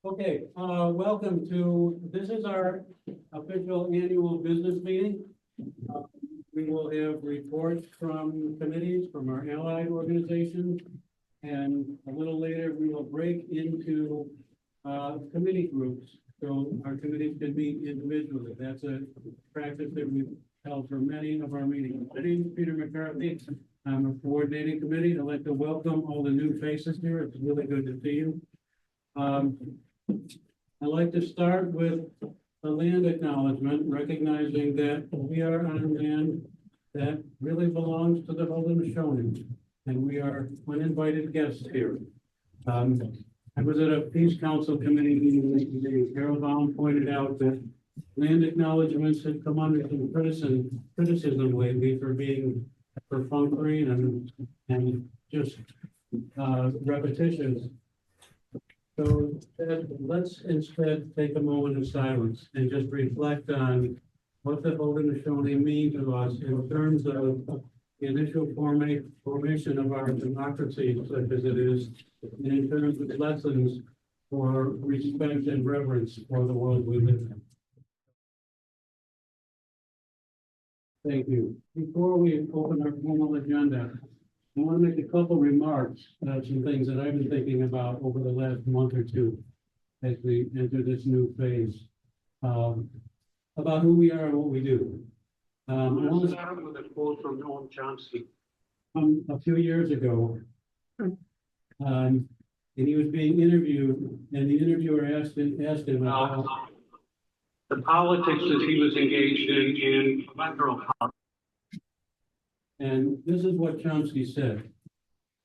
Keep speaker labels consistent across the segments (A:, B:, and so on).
A: Okay, welcome to, this is our official annual business meeting. We will have reports from committees, from our allied organizations, and a little later we will break into committee groups. So our committees can meet individually. That's a practice that we've held for many of our meetings. My name is Peter McCarthy. I'm a coordinating committee. I'd like to welcome all the new faces here. It's really good to see you. I'd like to start with a land acknowledgement, recognizing that we are on land that really belongs to the Haudenosaunee, and we are uninvited guests here. I was at a Peace Council committee meeting recently. Carol Baum pointed out that land acknowledgements had come under some criticism lately for being perfunctory and just repetitious. So let's instead take a moment of silence and just reflect on what the Haudenosaunee mean to us in terms of the initial formation of our democracy, such as it is, and in terms of lessons for respect and reverence for the world we live in. Thank you. Before we open our formal agenda, I want to make a couple remarks about some things that I've been thinking about over the last month or two as we enter this new phase, about who we are and what we do. I want to start with a quote from Noam Chomsky a few years ago. And he was being interviewed, and the interviewer asked him about the politics that he was engaged in electoral politics. And this is what Chomsky said.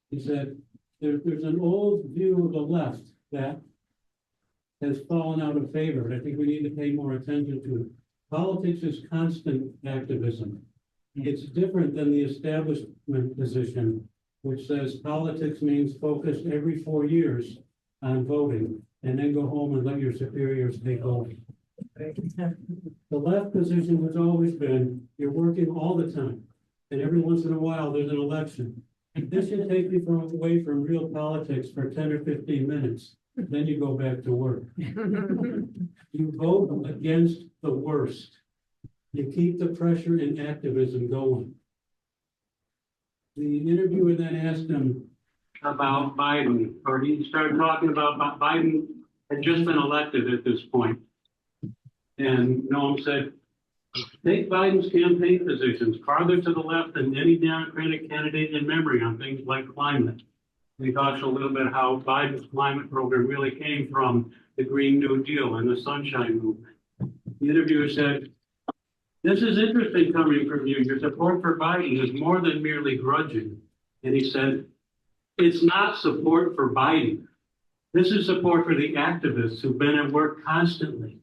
A: He said, there's an old view of the left that has fallen out of favor, and I think we need to pay more attention to it. Politics is constant activism. It's different than the establishment position, which says politics means focus every 4 years on voting, and then go home and let your superiors take over. The left position has always been, you're working all the time. And every once in a while, there's an election. This should take you away from real politics for 10 or 15 minutes. Then you go back to work. You vote against the worst. You keep the pressure and activism going. The interviewer then asked him about Biden, or he started talking about Biden had just been elected at this point. And Noam said, take Biden's campaign positions farther to the left than any Democratic candidate in memory on things like climate. We talked a little bit how Biden's climate program really came from the Green New Deal and the Sunshine Movement. The interviewer said, this is interesting coming from you. Your support for Biden is more than merely grudging. And he said, it's not support for Biden. This is support for the activists who've been at work constantly,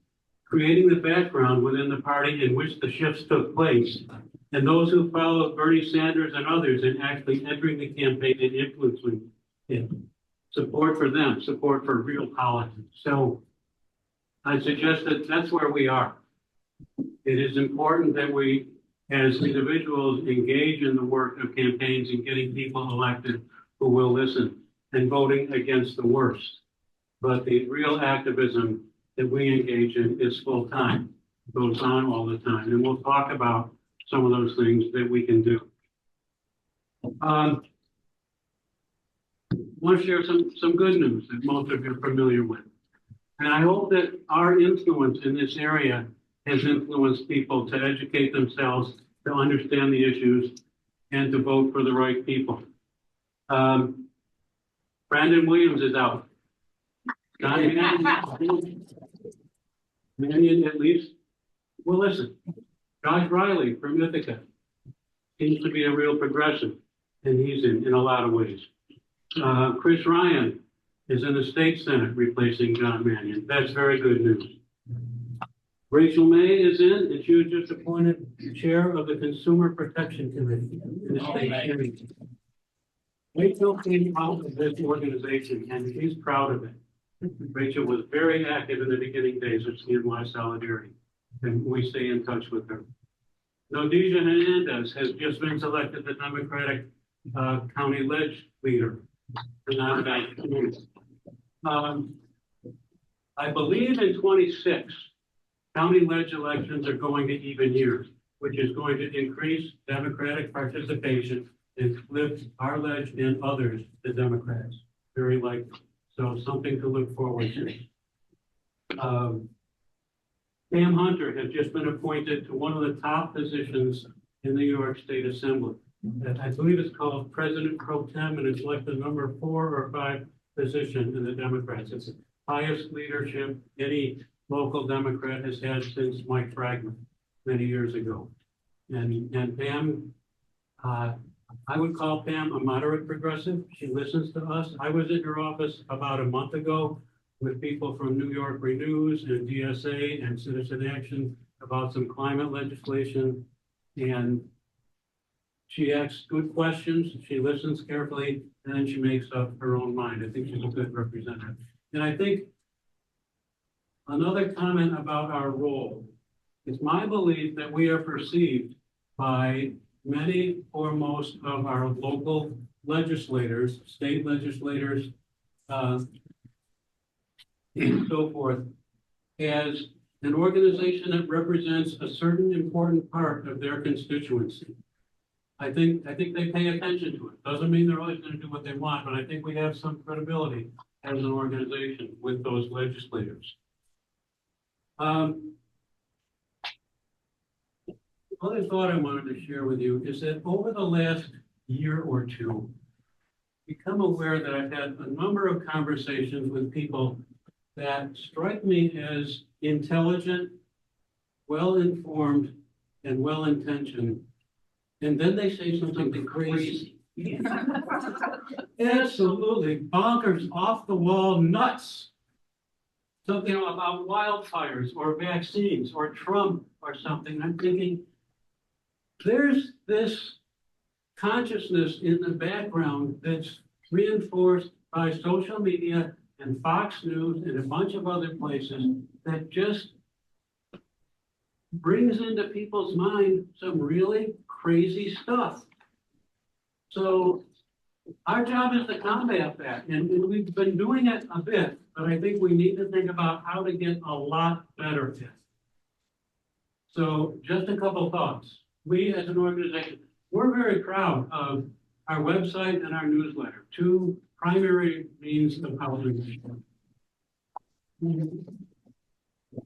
A: creating the background within the party in which the shifts took place, and those who followed Bernie Sanders and others in actually entering the campaign and influencing it. Support for them, support for real politics. So I suggest that that's where we are. It is important that we, as individuals, engage in the work of campaigns and getting people elected who will listen and voting against the worst. But the real activism that we engage in is full time, goes on all the time. And we'll talk about some of those things that we can do. I want to share some good news that most of you are familiar with. And I hope that our influence in this area has influenced people to educate themselves, to understand the issues, and to vote for the right people. Brandon Williams is out. Many at least will listen. Josh Riley from Ithaca seems to be a real progressive, and he's in a lot of ways. Chris Ryan is in the state senate replacing John Mannion. That's very good news. Rachel May is in, and she was just appointed chair of the Consumer Protection Committee in the state senate. Rachel came out of this organization, and she's proud of it. Rachel was very active in the beginning days of CNY Solidarity, and we stay in touch with her. Nodija Hernandez has just been selected the Democratic County Ledge Leader. I believe in 26, county ledge elections are going to even years, which is going to increase Democratic participation and flip our ledge and others to Democrats, very likely. So something to look forward to. Pam Hunter has just been appointed to one of the top positions in the New York State Assembly. I believe it's called President Pro Tem, and it's like the number 4 or 5 position in the Democrats. It's the highest leadership any local Democrat has had since Mike Fragman many years ago. And Pam, I would call Pam a moderate progressive. She listens to us. I was in her office about a month ago with people from New York Renews and DSA and Citizen Action about some climate legislation. And she asks good questions, she listens carefully, and then she makes up her own mind. I think she's a good representative. And I think another comment about our role, it's my belief that we are perceived by many or most of our local legislators, state legislators, and so forth, as an organization that represents a certain important part of their constituency. I think they pay attention to it. Doesn't mean they're always going to do what they want, but I think we have some credibility as an organization with those legislators. Other thought I wanted to share with you is that over the last year or two, become aware that I've had a number of conversations with people that strike me as intelligent, well-informed, and well-intentioned. And then they say something crazy. Absolutely bonkers, off the wall, nuts. Something about wildfires or vaccines or Trump or something. I'm thinking, there's this consciousness in the background that's reinforced by social media and Fox News and a bunch of other places that just brings into people's mind some really crazy stuff. So our job is to combat that, and we've been doing it a bit, but I think we need to think about how to get a lot better at it. So just a couple thoughts. We as an organization, we're very proud of our website and our newsletter, 2 primary means of outreach. I'm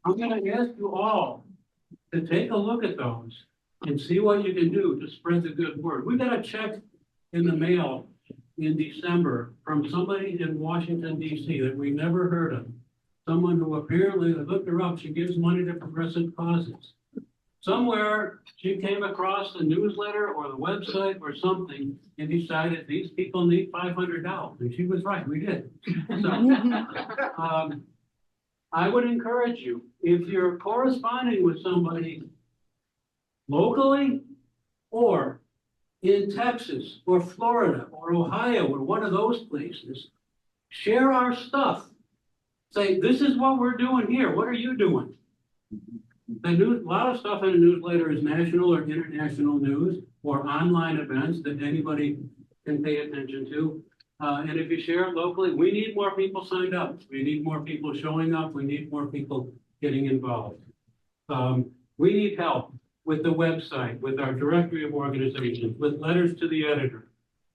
A: going to ask you all to take a look at those and see what you can do to spread the good word. We got a check in the mail in December from somebody in Washington, D.C. that we never heard of. Someone who apparently, I looked her up, she gives money to progressive causes. Somewhere she came across the newsletter or the website or something and decided these people need $500. And she was right, we did. So, I would encourage you, if you're corresponding with somebody locally or in Texas or Florida or Ohio or one of those places, share our stuff. Say, this is what we're doing here. What are you doing? A lot of stuff in the newsletter is national or international news or online events that anybody can pay attention to. And if you share it locally, we need more people signed up. We need more people showing up. We need more people getting involved. We need help with the website, with our directory of organizations, with letters to the editor,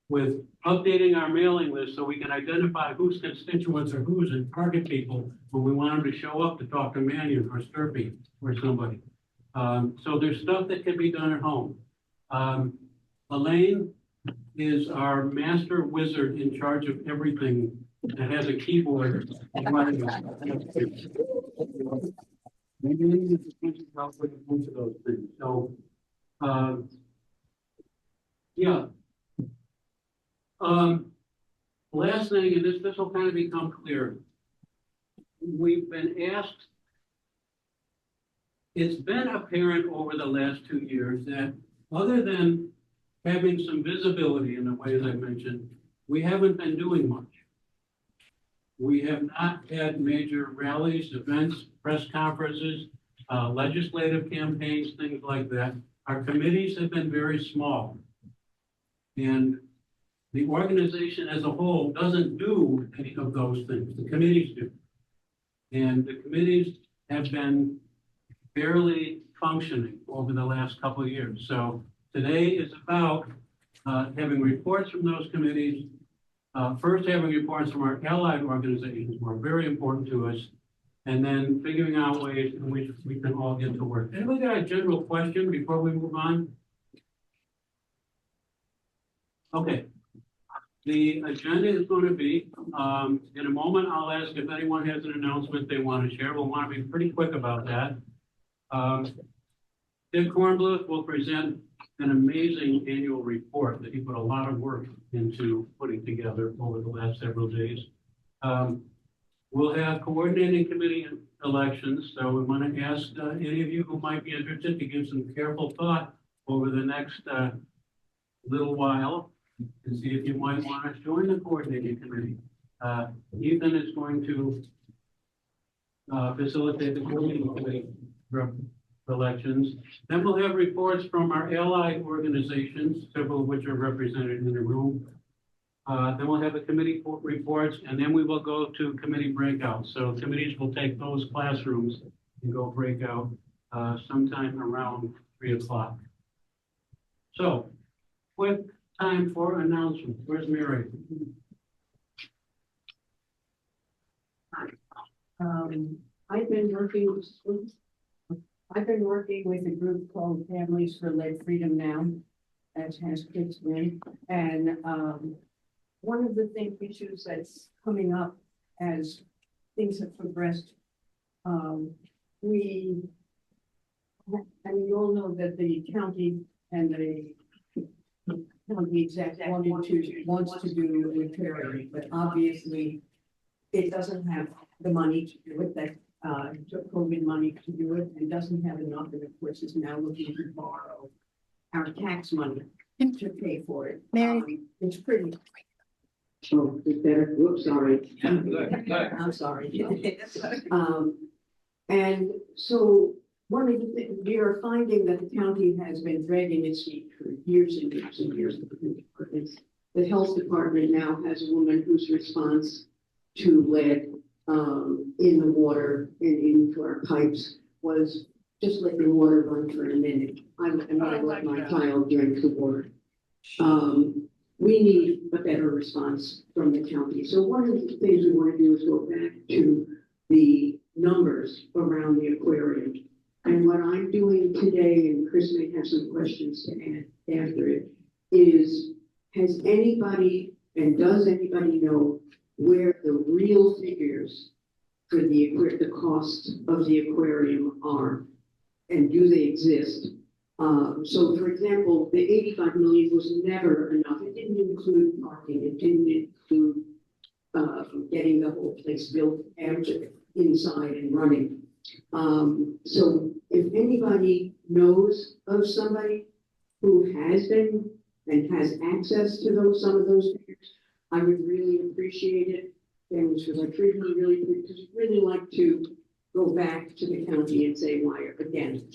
A: with updating our mailing list so we can identify whose constituents are whose and target people when we want them to show up to talk to Mannion or Sturpey or somebody. So there's stuff that can be done at home. Elaine is our master wizard in charge of everything that has a keyboard. Maybe you can help with a bunch of those things. So, yeah. Last thing, and this will kind of become clear. We've been asked, it's been apparent over the last 2 years that other than having some visibility in the ways I mentioned, we haven't been doing much. We have not had major rallies, events, press conferences, legislative campaigns, things like that. Our committees have been very small. And the organization as a whole doesn't do any of those things. The committees do. And the committees have been barely functioning over the last couple of years. So today is about having reports from those committees. First, having reports from our allied organizations who are very important to us, and then figuring out ways in which we can all get to work. Anybody got a general question before we move on? Okay. The agenda is going to be, in a moment, I'll ask if anyone has an announcement they want to share. We'll want to be pretty quick about that. Dick Kornbluth will present an amazing annual report that he put a lot of work into putting together over the last several days. We'll have coordinating committee elections, so we want to ask any of you who might be interested to give some careful thought over the next little while and see if you might want to join the coordinating committee. Ethan is going to facilitate the coordinating committee elections. Then we'll have reports from our allied organizations, several of which are represented in the room. Then we'll have the committee reports, and then we will go to committee breakouts. So committees will take those classrooms and go break out sometime around 3 o'clock. So, quick time for announcements. Where's Mary?
B: I've been working with a group called Families for Lead Freedom Now, that has kids in, and one of the issues that's coming up as things have progressed, you all know that the county and the county exec wants to do repairing, but obviously it doesn't have the money to do it, that took COVID money to do it, and doesn't have enough, and of course is now looking to borrow our tax money to pay for it.
C: Mary.
B: It's pretty. Oh, it's better. Whoops, sorry. I'm sorry. And so one of the things we are finding that the county has been dragging its feet for years and years and years. The health department now has a woman whose response to lead in the water and into our pipes was just let the water run for a minute. I'm not let my child drink the water. We need a better response from the county. So one of the things we want to do is go back to the numbers around the aquarium. And what I'm doing today, and Chris may have some questions to add after it, is has anybody and does anybody know where the real figures for the costs of the aquarium are, and do they exist? So for example, the 85 million was never enough. It didn't include parking. It didn't include getting the whole place built after inside and running. So if anybody knows of somebody who has been and has access to some of those figures, I would really appreciate it. And which was like really like to go back to the county and say, why again,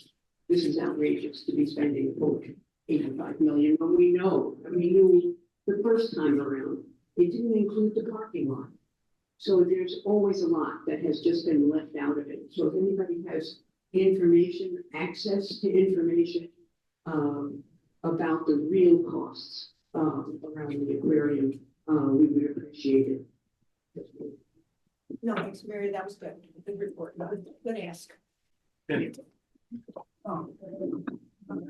B: this is outrageous to be spending over 85 million when we know, we knew the first time around, it didn't include the parking lot. So there's always a lot that has just been left out of it. So if anybody has information, access to information about the real costs around the aquarium, we would appreciate it.
C: No, thanks, Mary. That was good. Good report. Good ask.
A: Okay.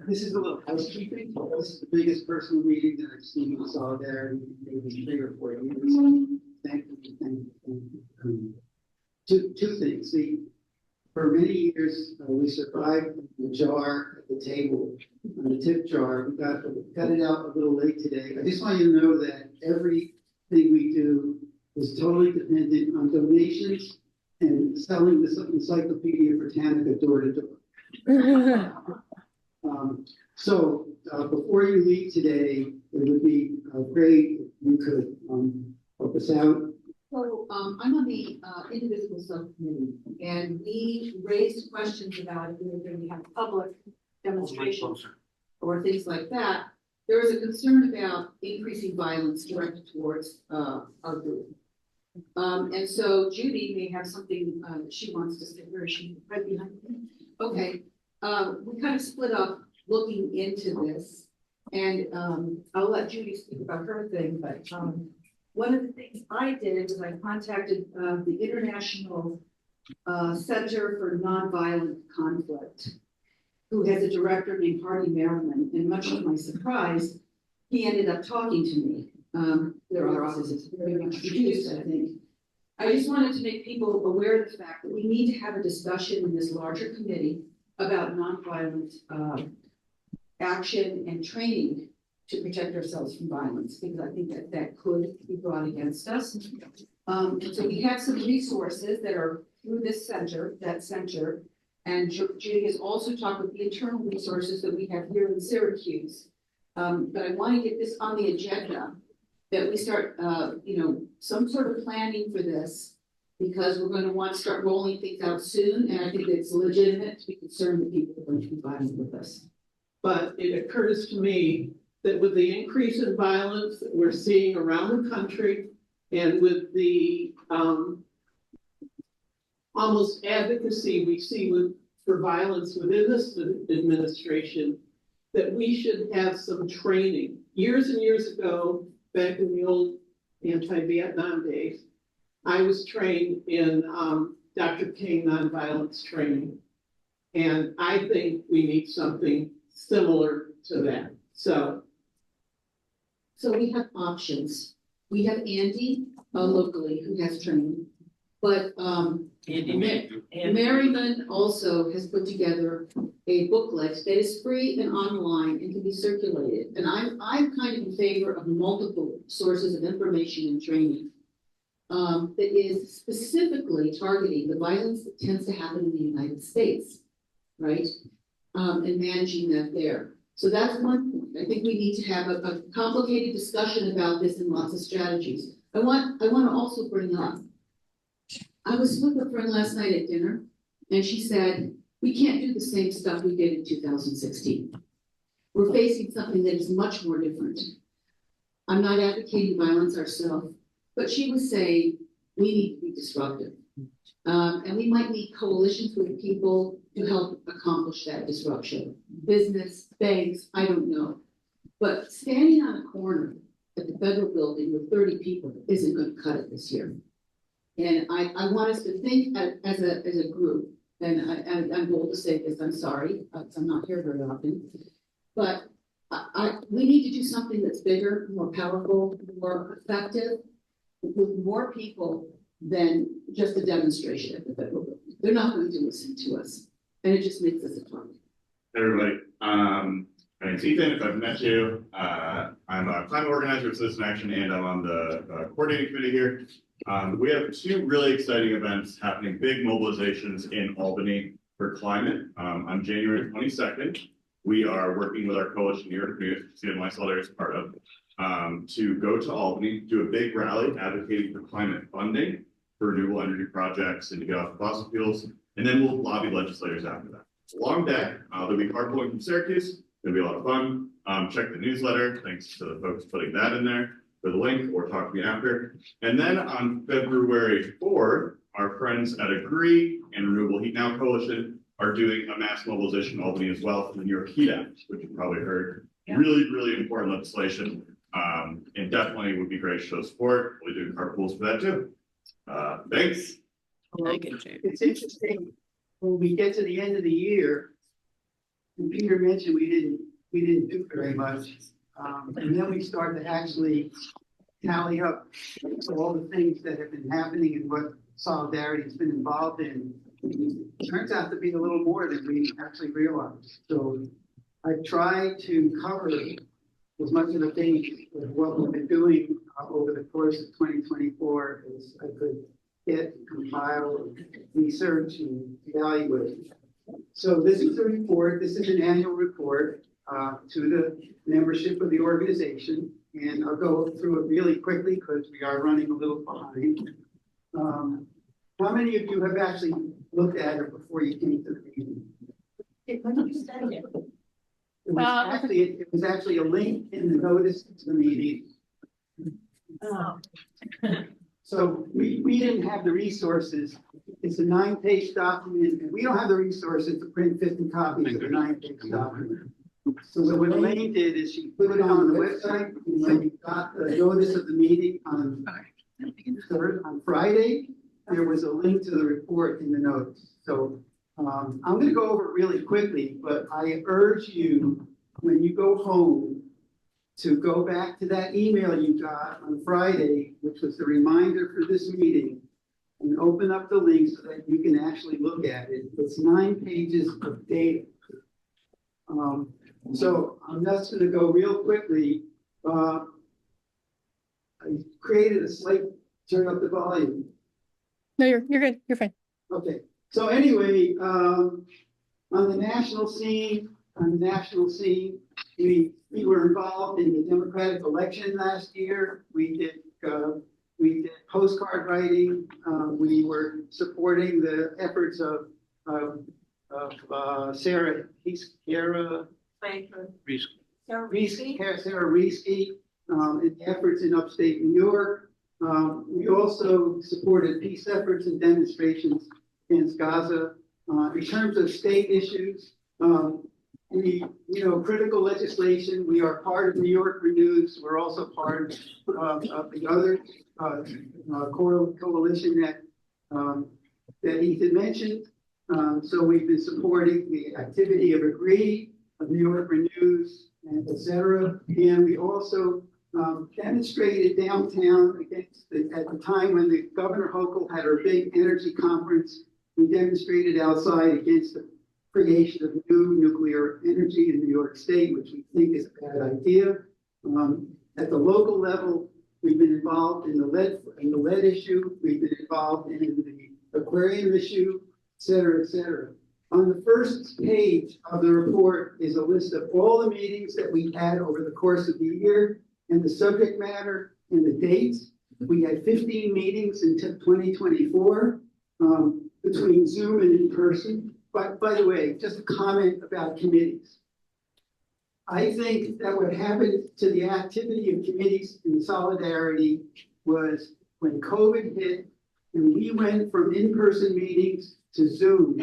D: This is a little housekeeping. This is the biggest personal meeting that I've seen in Solidarity in maybe 3 or 4 years. Thank you. Two things. For many years, we survived the jar at the table, on the tip jar. We got it out a little late today. I just want you to know that everything we do is totally dependent on donations and selling the Encyclopedia Britannica door to door. So before you leave today, it would be great if you could help us out.
E: So I'm on the indivisible subcommittee, and we raised questions about if we were going to have public demonstrations or things like that. There was a concern about increasing violence directed towards our group. And so Judy may have something, she wants to say, where is she? Right behind me? Okay, we kind of split up looking into this. And, I'll let Judy speak about her thing, but, one of the things I did was I contacted, the International, Center for Nonviolent Conflict, who has a director named Hardy Merriman, and much to my surprise, he ended up talking to me. Their office is very much reduced, I think. I just wanted to make people aware of the fact that we need to have a discussion in this larger committee about nonviolent action and training to protect ourselves from violence, because I think that that could be brought against us. And so we have some resources that are through this center, and Judy has also talked with the internal resources that we have here in Syracuse. But I want to get this on the agenda, that we start, some sort of planning for this, because we're going to want to start rolling things out soon, and I think it's legitimate to be concerned that people are going to be violent with us.
F: But it occurs to me that with the increase in violence that we're seeing around the country, and with the almost advocacy we see for violence within this administration, that we should have some training. Years and years ago, back in the old anti-Vietnam days, I was trained in Dr. King nonviolence training. And I think we need something similar to that. So
E: we have options. We have Andy locally who has training, but Merriman also has put together a booklet that is free and online and can be circulated. And I'm kind of in favor of multiple sources of information and training that is specifically targeting the violence that tends to happen in the United States, right? And managing that there. So that's one point. I think we need to have a complicated discussion about this and lots of strategies. I want to also bring up, I was with a friend last night at dinner, and she said, we can't do the same stuff we did in 2016. We're facing something that is much more different. I'm not advocating violence ourselves, but she was saying we need to be disruptive. And we might need coalitions with people to help accomplish that disruption. Business, banks, I don't know. But standing on a corner at the federal building with 30 people isn't going to cut it this year. And I want us to think as a group, and I'm bold to say this, I'm sorry, I'm not here very often, but we need to do something that's bigger, more powerful, more effective, with more people than just a demonstration at the federal building. They're not going to listen to us, and it just makes us a target.
G: Hey everybody, my name's Ethan. If I've met you, I'm a climate organizer of Citizen Action, and I'm on the coordinating committee here. We have two really exciting events happening, big mobilizations in Albany for climate. On January 22nd, we are working with our coalition here, CNY Solidarity is part of, to go to Albany, do a big rally advocating for climate funding for renewable energy projects and to get off fossil fuels. And then we'll lobby legislators after that. It's a long day. There'll be carpooling from Syracuse. It'll be a lot of fun. Check the newsletter. Thanks to the folks putting that in there for the link, or talk to me after. And then on February 4th, our friends at Agree and Renewable Heat Now Coalition are doing a mass mobilization in Albany as well for the New York Heat Act, which you've probably heard. Yeah. Really, really important legislation. And definitely would be great to show support. We'll be doing carpools for that too. Thanks.
D: Well, it's interesting when we get to the end of the year, and Peter mentioned we didn't do very much, and then we start to actually tally up all the things that have been happening and what Solidarity has been involved in. It turns out to be a little more than we actually realized. So I tried to cover as much of the things of what we've been doing over the course of 2024 as I could get, compile, research, and evaluate. So this is a report. This is an annual report to the membership of the organization, and I'll go through it really quickly because we are running a little behind. How many of you have actually looked at it before you came to the meeting?
C: When did you send it?
D: It was actually a link in the notice to the meeting.
C: Oh.
D: So we didn't have the resources. It's a 9-page document, and we don't have the resources to print 50 copies of a 9-page document. So what Elaine did is she put it on the website, and when you got the notice of the meeting on Friday, there was a link to the report in the notes. So I'm going to go over it really quickly, but I urge you, when you go home, to go back to that email you got on Friday, which was the reminder for this meeting, and open up the link so that you can actually look at it. It's 9 pages of data. So I'm just going to go real quickly. I created a slate. Turn up the volume.
H: No, you're good. You're fine.
D: Okay. So anyway, on the national scene, we were involved in the Democratic election last year. We did postcard writing. We were supporting the efforts of Sarah Reesky in the efforts in upstate New York. We also supported peace efforts and demonstrations against Gaza. In terms of state issues, critical legislation. We are part of New York Renews. We're also part of the other coalition that Ethan mentioned. So we've been supporting the activity of Agree, of New York Renews, and et cetera. And we also demonstrated downtown against at the time when the Governor Hochul had her big energy conference. We demonstrated outside against the creation of new nuclear energy in New York State, which we think is a bad idea. At the local level, we've been involved in the lead issue. We've been involved in the aquarium issue, et cetera, et cetera. On the first page of the report is a list of all the meetings that we had over the course of the year and the subject matter and the dates. We had 15 meetings in 2024 between Zoom and in person. But by the way, just a comment about committees. I think that what happened to the activity of committees in Solidarity was when COVID hit and we went from in-person meetings to Zoom.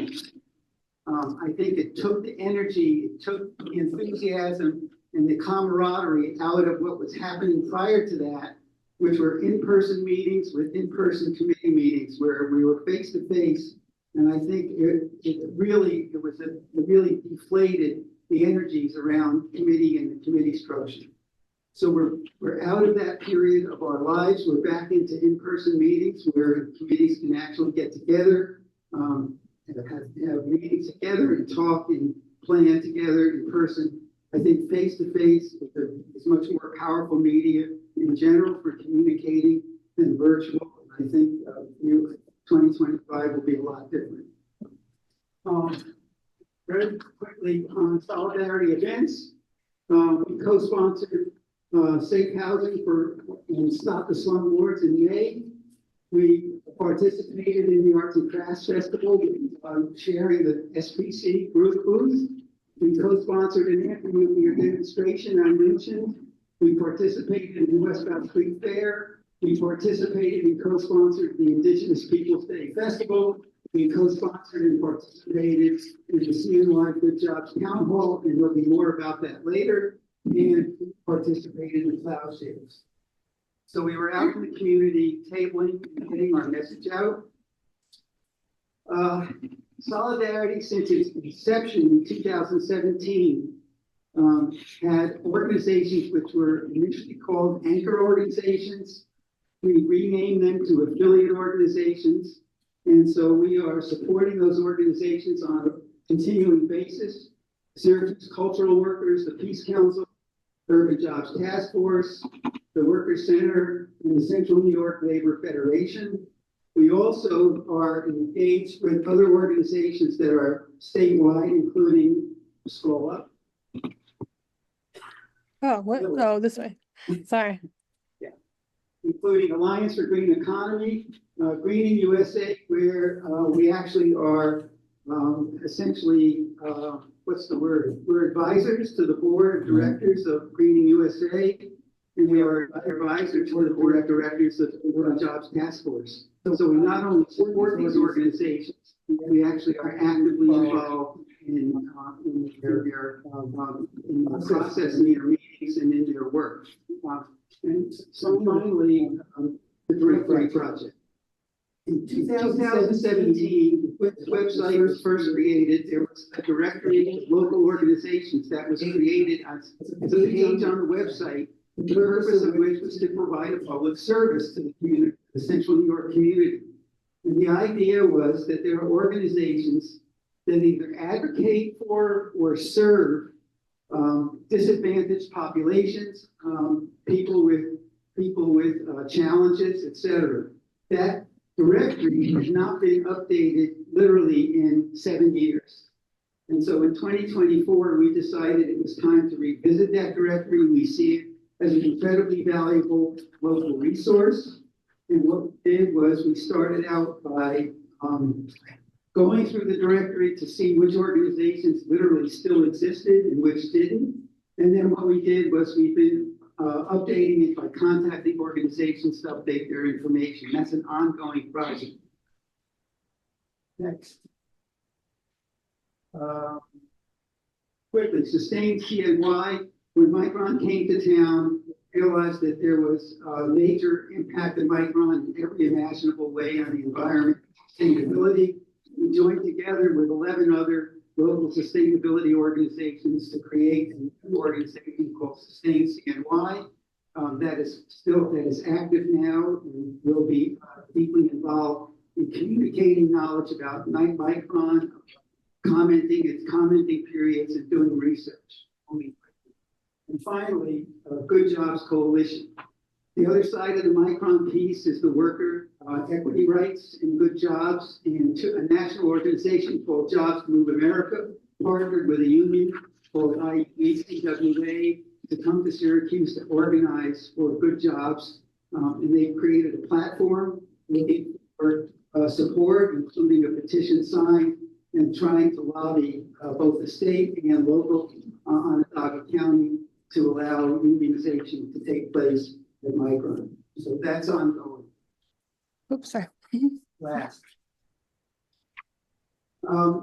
D: I think it took the energy, it took the enthusiasm and the camaraderie out of what was happening prior to that, which were in-person meetings with in-person committee meetings where we were face-to-face. And I think it really deflated the energies around committee and the committee structure. So we're out of that period of our lives. We're back into in-person meetings where committees can actually get together, have meetings together and talk and plan together in person. I think face-to-face is much more powerful media in general for communicating than virtual. I think 2025 will be a lot different. Very quickly on solidarity events, we co-sponsored safe housing and Stop the Slumlords in May. We participated in the Arts and Crafts Festival, sharing the SPC group booth. We co-sponsored an anti-nuclear demonstration I mentioned. We participated in the Westbound Street Fair. We participated and co-sponsored the Indigenous Peoples Day Festival. We co-sponsored and participated in the CNY Good Jobs Town Hall, and there'll be more about that later, and participated in cloud shares. So we were out in the community tabling and getting our message out. Solidarity, since its inception in 2017, had organizations which were initially called anchor organizations. We renamed them to affiliate organizations. And so we are supporting those organizations on a continuing basis. Syracuse Cultural Workers, the Peace Council, Urban Jobs Task Force, the Workers Center, and the Central New York Labor Federation. We also are engaged with other organizations that are statewide, including, scroll up.
H: Oh, what? Oh, this way. Sorry.
D: Yeah. Including Alliance for Green Economy, Greening USA, where we actually are essentially, what's the word? We're advisors to the board of directors of Greening USA. and we are advisor to the board of directors of the Board of Jobs Task Force. So we not only support these organizations, we actually are actively involved in the process, in their meetings, and in their work. And so finally, the Directory Project. In 2017, when the website was first created, there was a directory of local organizations that was created as a page on the website, the purpose of which was to provide a public service to the community, the Central New York community. And the idea was that there are organizations that either advocate for or serve disadvantaged populations, people with challenges, etc. That directory has not been updated literally in 7 years. And so in 2024, we decided it was time to revisit that directory. We see it as an incredibly valuable local resource. And what we did was we started out by going through the directory to see which organizations literally still existed and which didn't. And then what we did was we've been updating it by contacting organizations to update their information. That's an ongoing project. Next. Quickly, sustained CNY. When Micron came to town, realized that there was a major impact of Micron in every imaginable way on the environment, sustainability. We joined together with 11 other local sustainability organizations to create an organization called Sustain CNY. That is active now and will be deeply involved in communicating knowledge about Micron, commenting its commenting periods, and doing research. And finally, Good Jobs Coalition. The other side of the Micron piece is the worker equity rights and good jobs, and a national organization called Jobs Move America partnered with a union called IUCWA to come to Syracuse to organize for good jobs. And they created a platform looking for support, including a petition signed and trying to lobby both the state and local Onondaga County to allow unionization to take place at Micron. So that's ongoing.
H: Oops, sorry.
D: Last.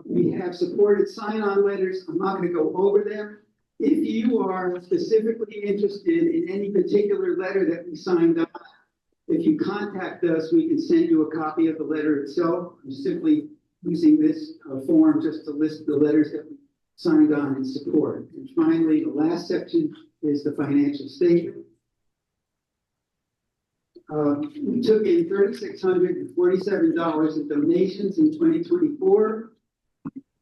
D: We have supported sign-on letters. I'm not going to go over them. If you are specifically interested in any particular letter that we signed on, if you contact us, we can send you a copy of the letter itself. I'm simply using this form just to list the letters that we signed on in support. And finally, the last section is the financial statement. We took in $3,647 in donations in 2024,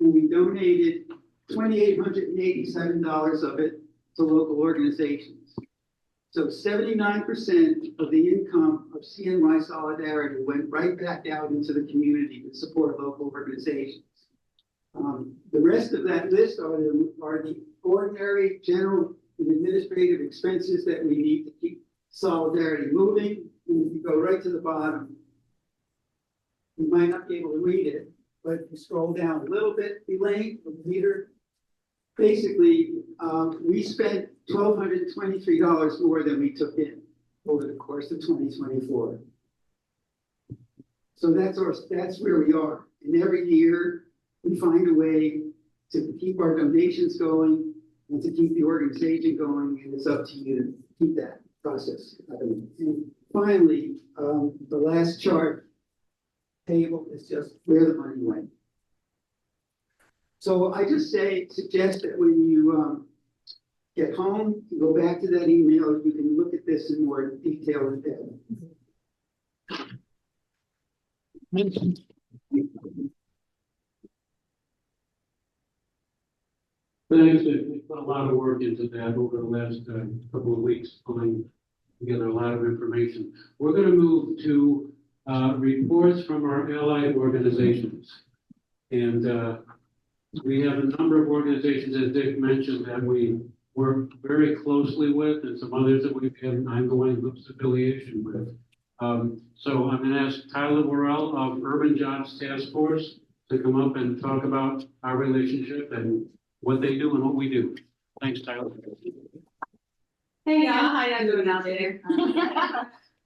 D: and we donated $2,887 of it to local organizations. So 79% of the income of CNY Solidarity went right back out into the community to support local organizations. The rest of that list are the ordinary general and administrative expenses that we need to keep Solidarity moving. And if you go right to the bottom, you might not be able to read it, but if you scroll down a little bit, Elaine, the leader, basically, we spent $1,223 more than we took in over the course of 2024. So that's where we are. And every year, we find a way to keep our donations going and to keep the organization going, and it's up to you to keep that process. And finally, the last chart table is just where the money went. So I just suggest that when you get home, you go back to that email, you can look at this in more detail and depth.
A: Thanks. We put a lot of work into that over the last couple of weeks, pulling together a lot of information. We're going to move to reports from our allied organizations. And we have a number of organizations, as Dick mentioned, that we work very closely with, and some others that we've had an ongoing loose affiliation with. So I'm going to ask Tyler Worrell of Urban Jobs Task Force to come up and talk about our relationship and what they do and what we do. Thanks, Tyler.
I: Hey y'all, how y'all doing out there?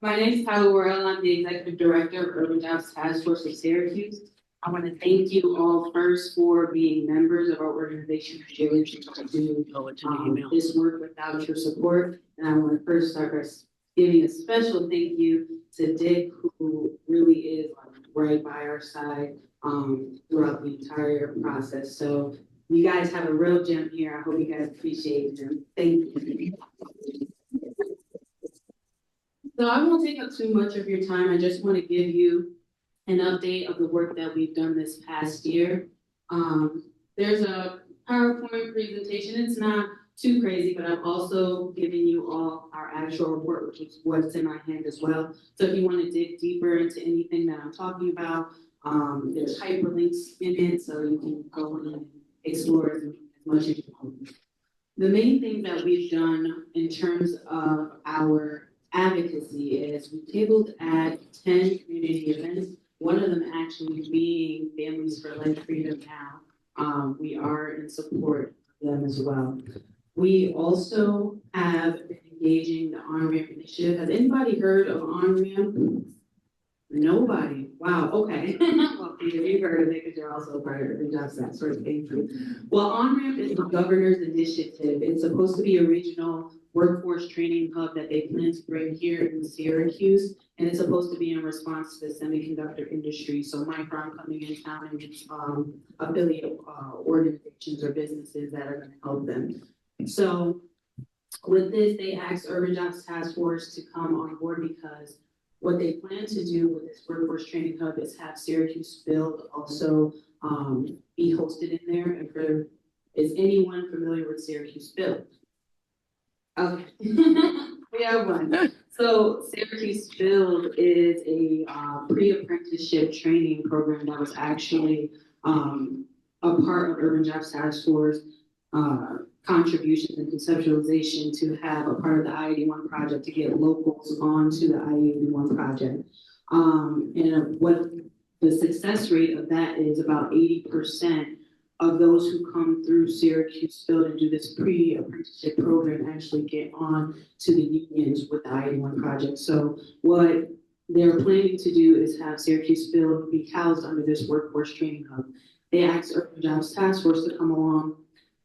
I: My name is Tyler Worrell. I'm the Executive Director of Urban Jobs Task Force of Syracuse. I want to thank you all first for being members of our organization. We really can't do this work without your support. And I want to first start by giving a special thank you to Dick, who really is right by our side throughout the entire process. So you guys have a real gem here. I hope you guys appreciate him. Thank you. So I won't take up too much of your time. I just want to give you an update of the work that we've done this past year. There's a PowerPoint presentation. It's not too crazy, but I've also given you all our actual report, which is what's in my hand as well. So if you want to dig deeper into anything that I'm talking about, there's hyperlinks in it, so you can go and explore as much as you want. The main thing that we've done in terms of our advocacy is we tabled at 10 community events, one of them actually being Families for Life Freedom Now. We are in support of them as well. We also have been engaging the On-Ramp Initiative. Has anybody heard of On-Ramp? Nobody. Wow, okay. Well, Peter, you've heard of it because you're also part of the Jobs Task Force. Well, On-Ramp is the governor's initiative. It's supposed to be a regional workforce training hub that they plan to bring here in Syracuse, and it's supposed to be in response to the semiconductor industry. So Micron coming in town and its affiliate organizations or businesses that are going to help them. So with this, they asked Urban Jobs Task Force to come on board because what they plan to do with this workforce training hub is have Syracuse Build also be hosted in there. And is anyone familiar with Syracuse Build? Okay, we have one. So Syracuse Build is a pre-apprenticeship training program that was actually a part of Urban Jobs Task Force contributions and conceptualization to have a part of the I-81 project to get locals onto the I-81 project. And what the success rate of that is about 80% of those who come through Syracuse Build and do this pre-apprenticeship program actually get on to the unions with the I-81 project. So what they're planning to do is have Syracuse Build be housed under this workforce training hub. They asked Urban Jobs Task Force to come along.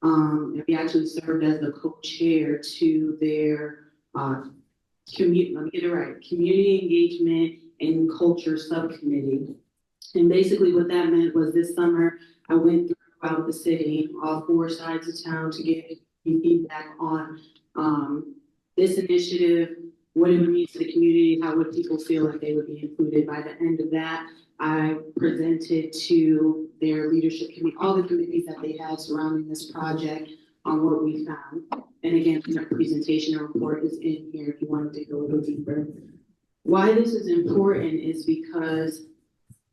I: And we actually served as the co-chair to their community engagement and culture subcommittee. And basically what that meant was this summer, I went throughout the city, all 4 sides of town to get feedback on this initiative, what it would mean to the community, how would people feel like they would be included. By the end of that, I presented to their leadership committee, all the committees that they had surrounding this project on what we found. And again, the presentation report is in here if you want to dig a little deeper. Why this is important is because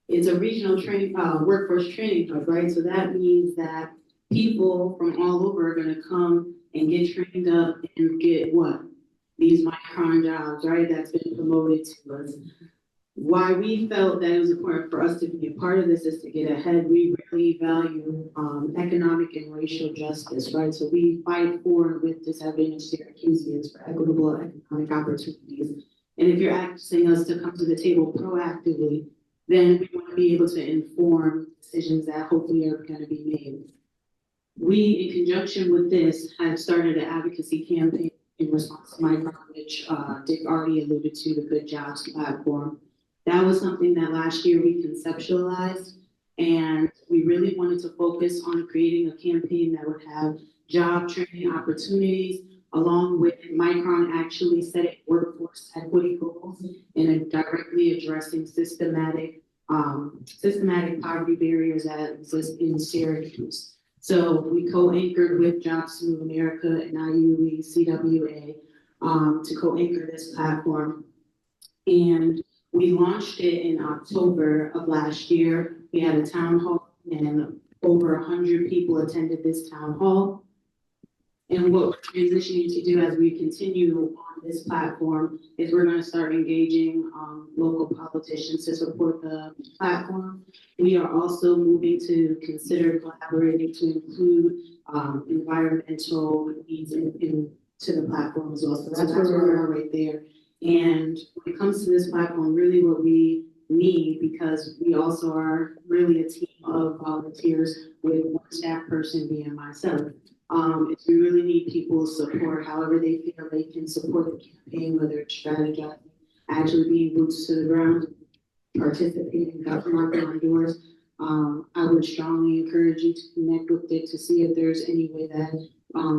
I: it's a regional training, workforce training hub, right? So that means that people from all over are going to come and get trained up and get what? These Micron jobs, right? That's been promoted to us. Why we felt that it was important for us to be a part of this is to get ahead. We really value economic and racial justice, right? So we fight for and with disadvantaged Syracuseans for equitable economic opportunities. And if you're asking us to come to the table proactively, then we want to be able to inform decisions that hopefully are going to be made. We, in conjunction with this, have started an advocacy campaign in response to Micron, which Dick already alluded to, the Good Jobs platform. That was something that last year we conceptualized, and we really wanted to focus on creating a campaign that would have job training opportunities, along with Micron actually setting workforce equity goals and directly addressing systematic poverty barriers that exist in Syracuse. So we co-anchored with Jobs to Move America and IUE CWA to co-anchor this platform. And we launched it in October of last year. We had a town hall and over 100 people attended this town hall. And what we're transitioning to do as we continue on this platform is we're going to start engaging local politicians to support the platform. We are also moving to consider collaborating to include environmental needs in to the platform as well. So that's where we are right there. And when it comes to this platform, really what we need, because we also are really a team of volunteers with one staff person being myself. Is we really need people's support, however they feel they can support the campaign, whether it's strategizing, actually being boots to the ground, participating, knocking on doors. I would strongly encourage you to connect with it to see if there's any way that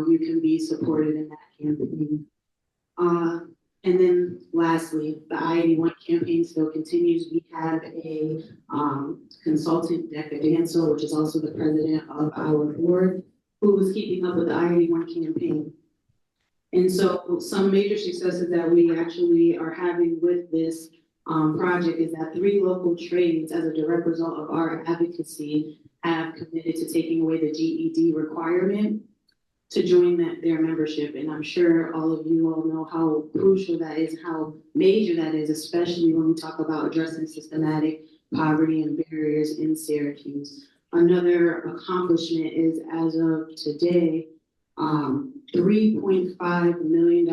I: you can be supported in that campaign. And then lastly, the I-81 campaign still continues. We have a consultant, Decca Dancel, which is also the president of our board, who is keeping up with the I-81 campaign. And so some major successes that we actually are having with this project is that 3 local trades, as a direct result of our advocacy, have committed to taking away the GED requirement to join their membership. And I'm sure all of you all know how crucial that is, how major that is, especially when we talk about addressing systematic poverty and barriers in Syracuse. Another accomplishment is, as of today, $3.5 million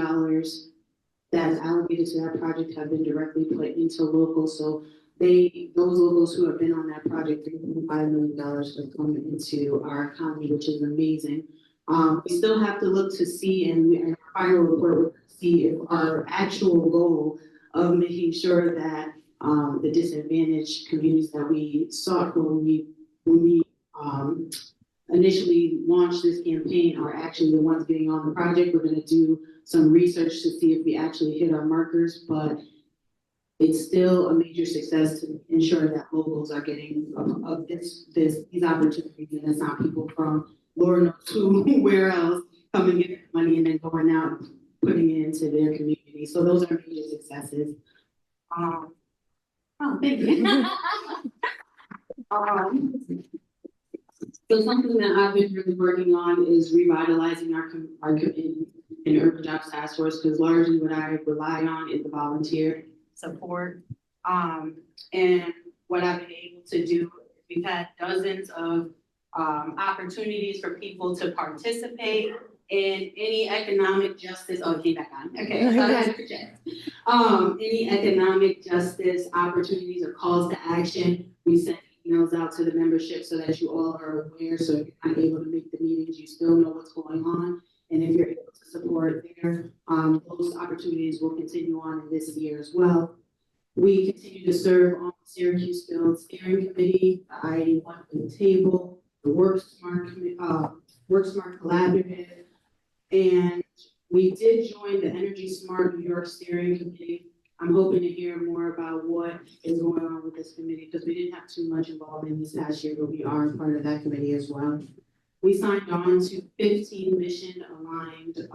I: that's allocated to that project have been directly put into locals. So those locals who have been on that project, $3.5 million have come into our economy, which is amazing. We still have to look to see, and in our final report, we'll see if our actual goal of making sure that the disadvantaged communities that we sought when we initially launched this campaign are actually the ones getting on the project. We're going to do some research to see if we actually hit our markers, but it's still a major success to ensure that locals are getting these opportunities, and it's not people from Lord knows who, where else, coming in money and then going out and putting it into their community. So those are major successes. Thank you. So something that I've been really working on is revitalizing our community in Urban Jobs Task Force, because largely what I rely on is the volunteer support. And what I've been able to do, we've had dozens of opportunities for people to participate in any economic justice. Oh, it came back on. Okay, I thought I had to project. Any economic justice opportunities or calls to action. We send emails out to the membership so that you all are aware. So if you're not able to make the meetings, you still know what's going on. And if you're able to support there, those opportunities will continue on in this year as well. We continue to serve on the Syracuse Field Steering Committee, the I-81 table, the Work Smart Collaborative, and we did join the Energy Smart New York Steering Committee. I'm hoping to hear more about what is going on with this committee, because we didn't have too much involvement this past year, but we are part of that committee as well. We signed on to 15 mission-aligned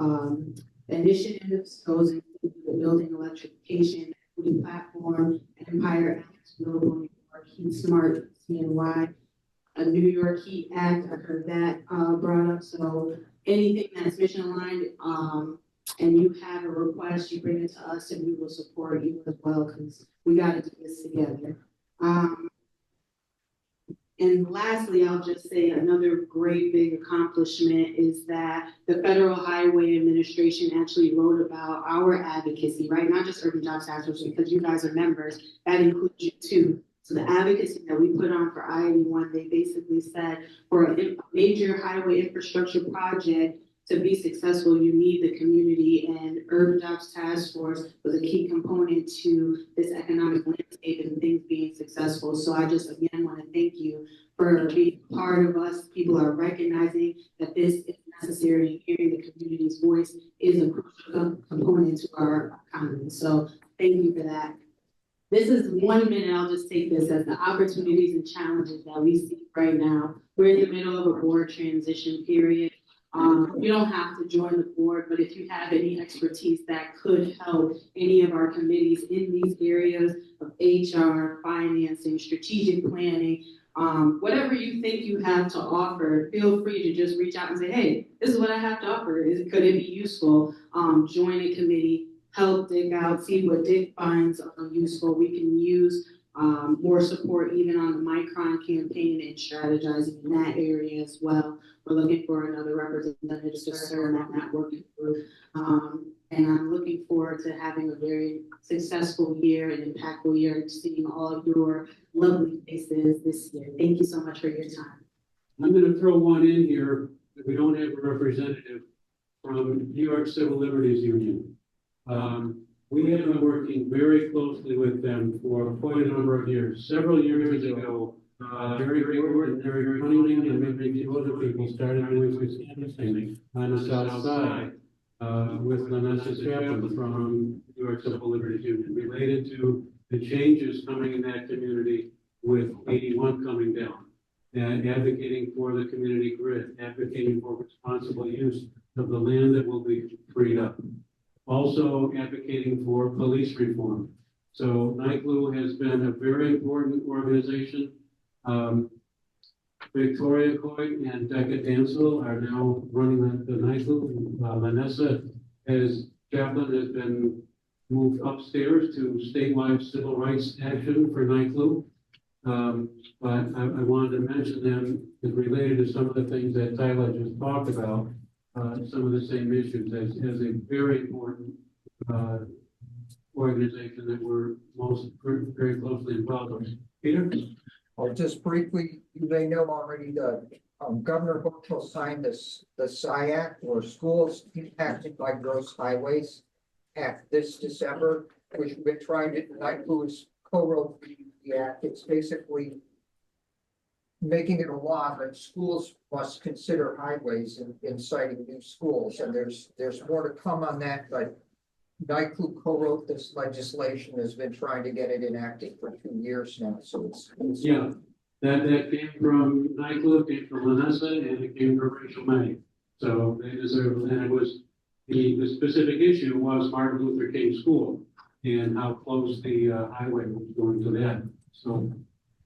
I: initiatives, those include the Building Electrification Equity Platform, Empire Act, Global New York, Heat Smart, CNY, a New York Heat Act. I heard that brought up. So anything that's mission-aligned, and you have a request, you bring it to us and we will support you as well, because we got to do this together. And lastly, I'll just say another great big accomplishment is that the Federal Highway Administration actually wrote about our advocacy, right? Not just Urban Jobs Task Force, because you guys are members, that includes you too. So the advocacy that we put on for I-81, they basically said for a major highway infrastructure project to be successful, you need the community, and Urban Jobs Task Force was a key component to this economic landscape and things being successful. So I just, again, want to thank you for being part of us. People are recognizing that this is necessary, and hearing the community's voice is a crucial component to our economy. So thank you for that. This is 1 minute, I'll just take this as the opportunities and challenges that we see right now. We're in the middle of a board transition period. You don't have to join the board, but if you have any expertise that could help any of our committees in these areas of HR, financing, strategic planning, whatever you think you have to offer, feel free to just reach out and say, hey, this is what I have to offer. Could it be useful? Join a committee, help dig out, see what Dick finds useful. We can use more support even on the Micron campaign and strategizing in that area as well. We're looking for another representative to serve on that working group. And I'm looking forward to having a very successful year and impactful year and seeing all of your lovely faces this year. Thank you so much for your time.
A: I'm gonna throw one in here, that we don't have a representative from New York Civil Liberties Union. We have been working very closely with them for quite a number of years. Several years ago, Jerry Gordon, Jerry Cunningham, and maybe a few other people started doing some canvassing on the south side with Vanessa Chaplin from New York Civil Liberties Union, related to the changes coming in that community with 81 coming down, and advocating for the community grid, advocating for responsible use of the land that will be freed up. Also advocating for police reform. So NYCLU has been a very important organization. Victoria Coy and Becca Dansel are now running the NYCLU. Vanessa Chaplin has been moved upstairs to statewide civil rights action for NYCLU. But I wanted to mention them is related to some of the things that Tyler just talked about. Some of the same issues as a very important organization that we're very closely involved with. Peter?
J: Or just briefly, you may know already the Governor Hochul signed the SIAC, or Schools Impacted by Gross Highways, Act this December, which we've been trying to, NYCLU co-wrote the act. It's basically making it a law that schools must consider highways in citing new schools, and there's more to come on that, but NYCLU co-wrote this legislation, has been trying to get it enacted for 2 years now, so it's
A: Yeah, that came from NYCLU, came from Vanessa, and it came from Rachel May. So they deserve, and it was, the specific issue was Martin Luther King School and how close the highway was going to that. So,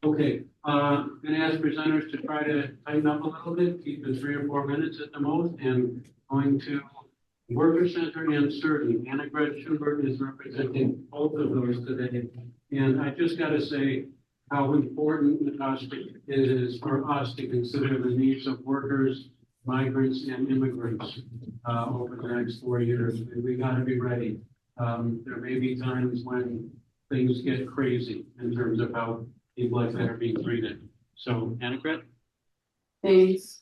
A: okay. I'm going to ask presenters to try to tighten up a little bit, keep it 3 or 4 minutes at the most, and going to Worker Center and SIRDN. Anna Gretchen Schubert is representing both of those today. And I just got to say how important it is for us to consider the needs of workers, migrants, and immigrants over the next 4 years. We got to be ready. There may be times when things get crazy in terms of how people like that are being treated. So, Annegret?
K: Thanks.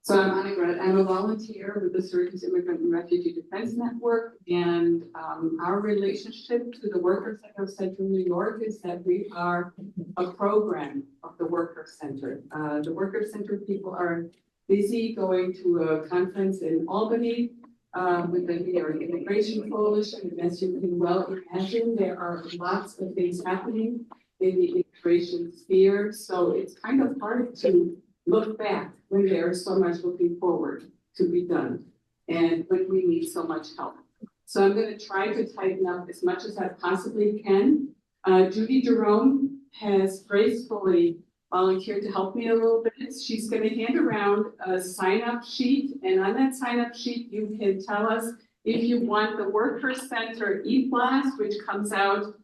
K: So I'm Annegret. I'm a volunteer with the Syracuse Immigrant and Refugee Defense Network, and our relationship to the Worker Center of Central New York is that we are a program of the Worker Center. The Worker Center people are busy going to a conference in Albany with the New York Immigration Coalition, and as you can well imagine, there are lots of things happening in the immigration sphere, so it's kind of hard to look back when there's so much looking forward to be done and when we need so much help. So I'm going to try to tighten up as much as I possibly can. Judy Jerome has gracefully volunteered to help me a little bit. She's going to hand around a sign-up sheet, and on that sign-up sheet you can tell us if you want the Worker Center e-blast, which comes out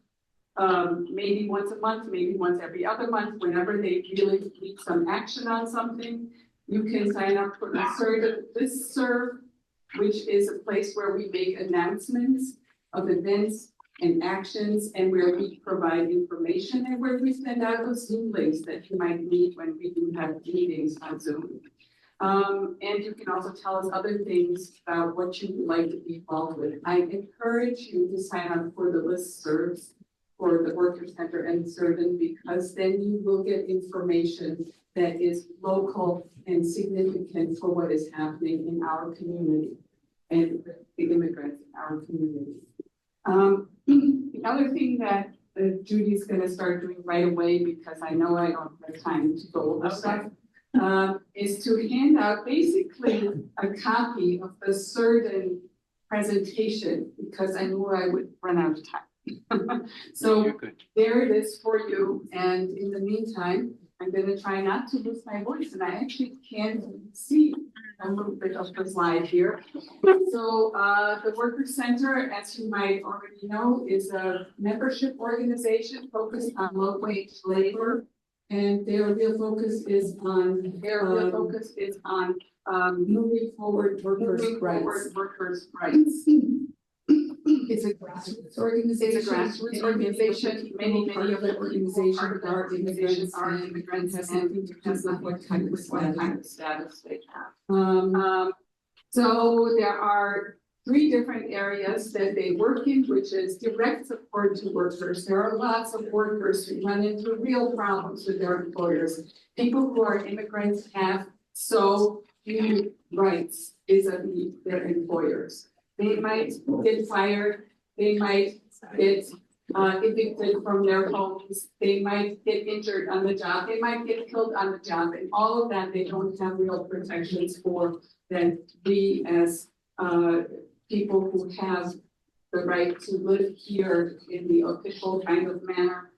K: maybe once a month, maybe once every other month, whenever they really need some action on something. You can sign up for the SIRDN, which is a place where we make announcements of events and actions, and where we provide information, and where we send out those Zoom links that you might need when we do have meetings on Zoom. And you can also tell us other things about what you would like to be involved with. I encourage you to sign up for the listservs for the Worker Center and SIRDN, because then you will get information that is local and significant for what is happening in our community and the immigrants in our community. The other thing that Judy's going to start doing right away, because I know I don't have time to go over stuff, is to hand out basically a copy of the SIRDN presentation, because I knew I would run out of time. So there it is for you. And in the meantime, I'm going to try not to lose my voice, and I actually can't see a little bit of the slide here. So, the Worker Center, as you might already know, is a membership organization focused on low-wage labor. And their real focus is on, moving forward workers' rights. It's a grassroots organization. Many of the organizations are immigrants, has nothing to do with what kind of status they have. So there are 3 different areas that they work in, which is direct support to workers. There are lots of workers who run into real problems with their employers. People who are immigrants have so few rights vis-a-vis their employers. They might get fired, they might get evicted from their homes, they might get injured on the job, they might get killed on the job, and all of that they don't have real protections for that we as people who have the right to live here in the official kind of manner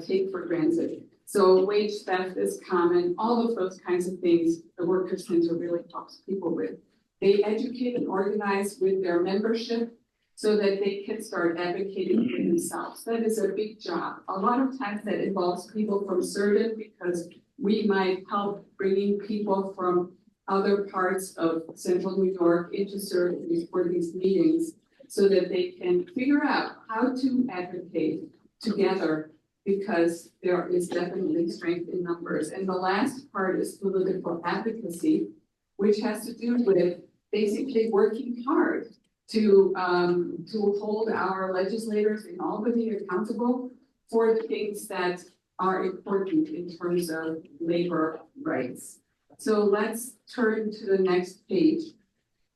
K: take for granted. So wage theft is common, all of those kinds of things the Worker Center really helps people with. They educate and organize with their membership so that they can start advocating for themselves. That is a big job. A lot of times that involves people from SIRDN because we might help bringing people from other parts of central New York into SIRDN for these meetings so that they can figure out how to advocate together because there is definitely strength in numbers. And the last part is political advocacy, which has to do with basically working hard to hold our legislators in Albany accountable for the things that are important in terms of labor rights. So let's turn to the next page.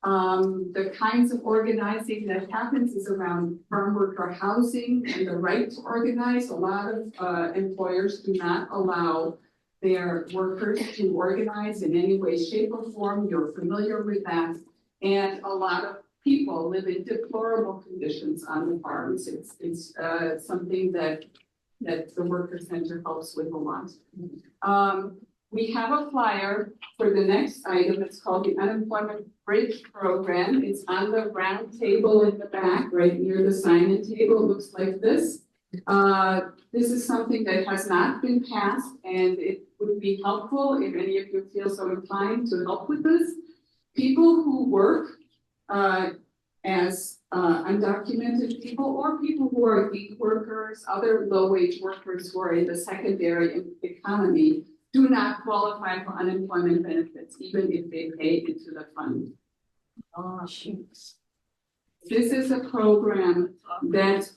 K: The kinds of organizing that happens is around farm worker housing and the right to organize. A lot of employers do not allow their workers to organize in any way, shape, or form. You're familiar with that. And a lot of people live in deplorable conditions on the farms. It's something that the Worker Center helps with a lot. We have a flyer for the next item. It's called the Unemployment Bridge Program. It's on the round table in the back, right near the sign-in table. It looks like this. This is something that has not been passed, and it would be helpful if any of you feel so inclined to help with this. People who work as undocumented people or people who are gig workers, other low-wage workers who are in the secondary economy do not qualify for unemployment benefits, even if they pay into the fund. Oh, shoot. This is a program that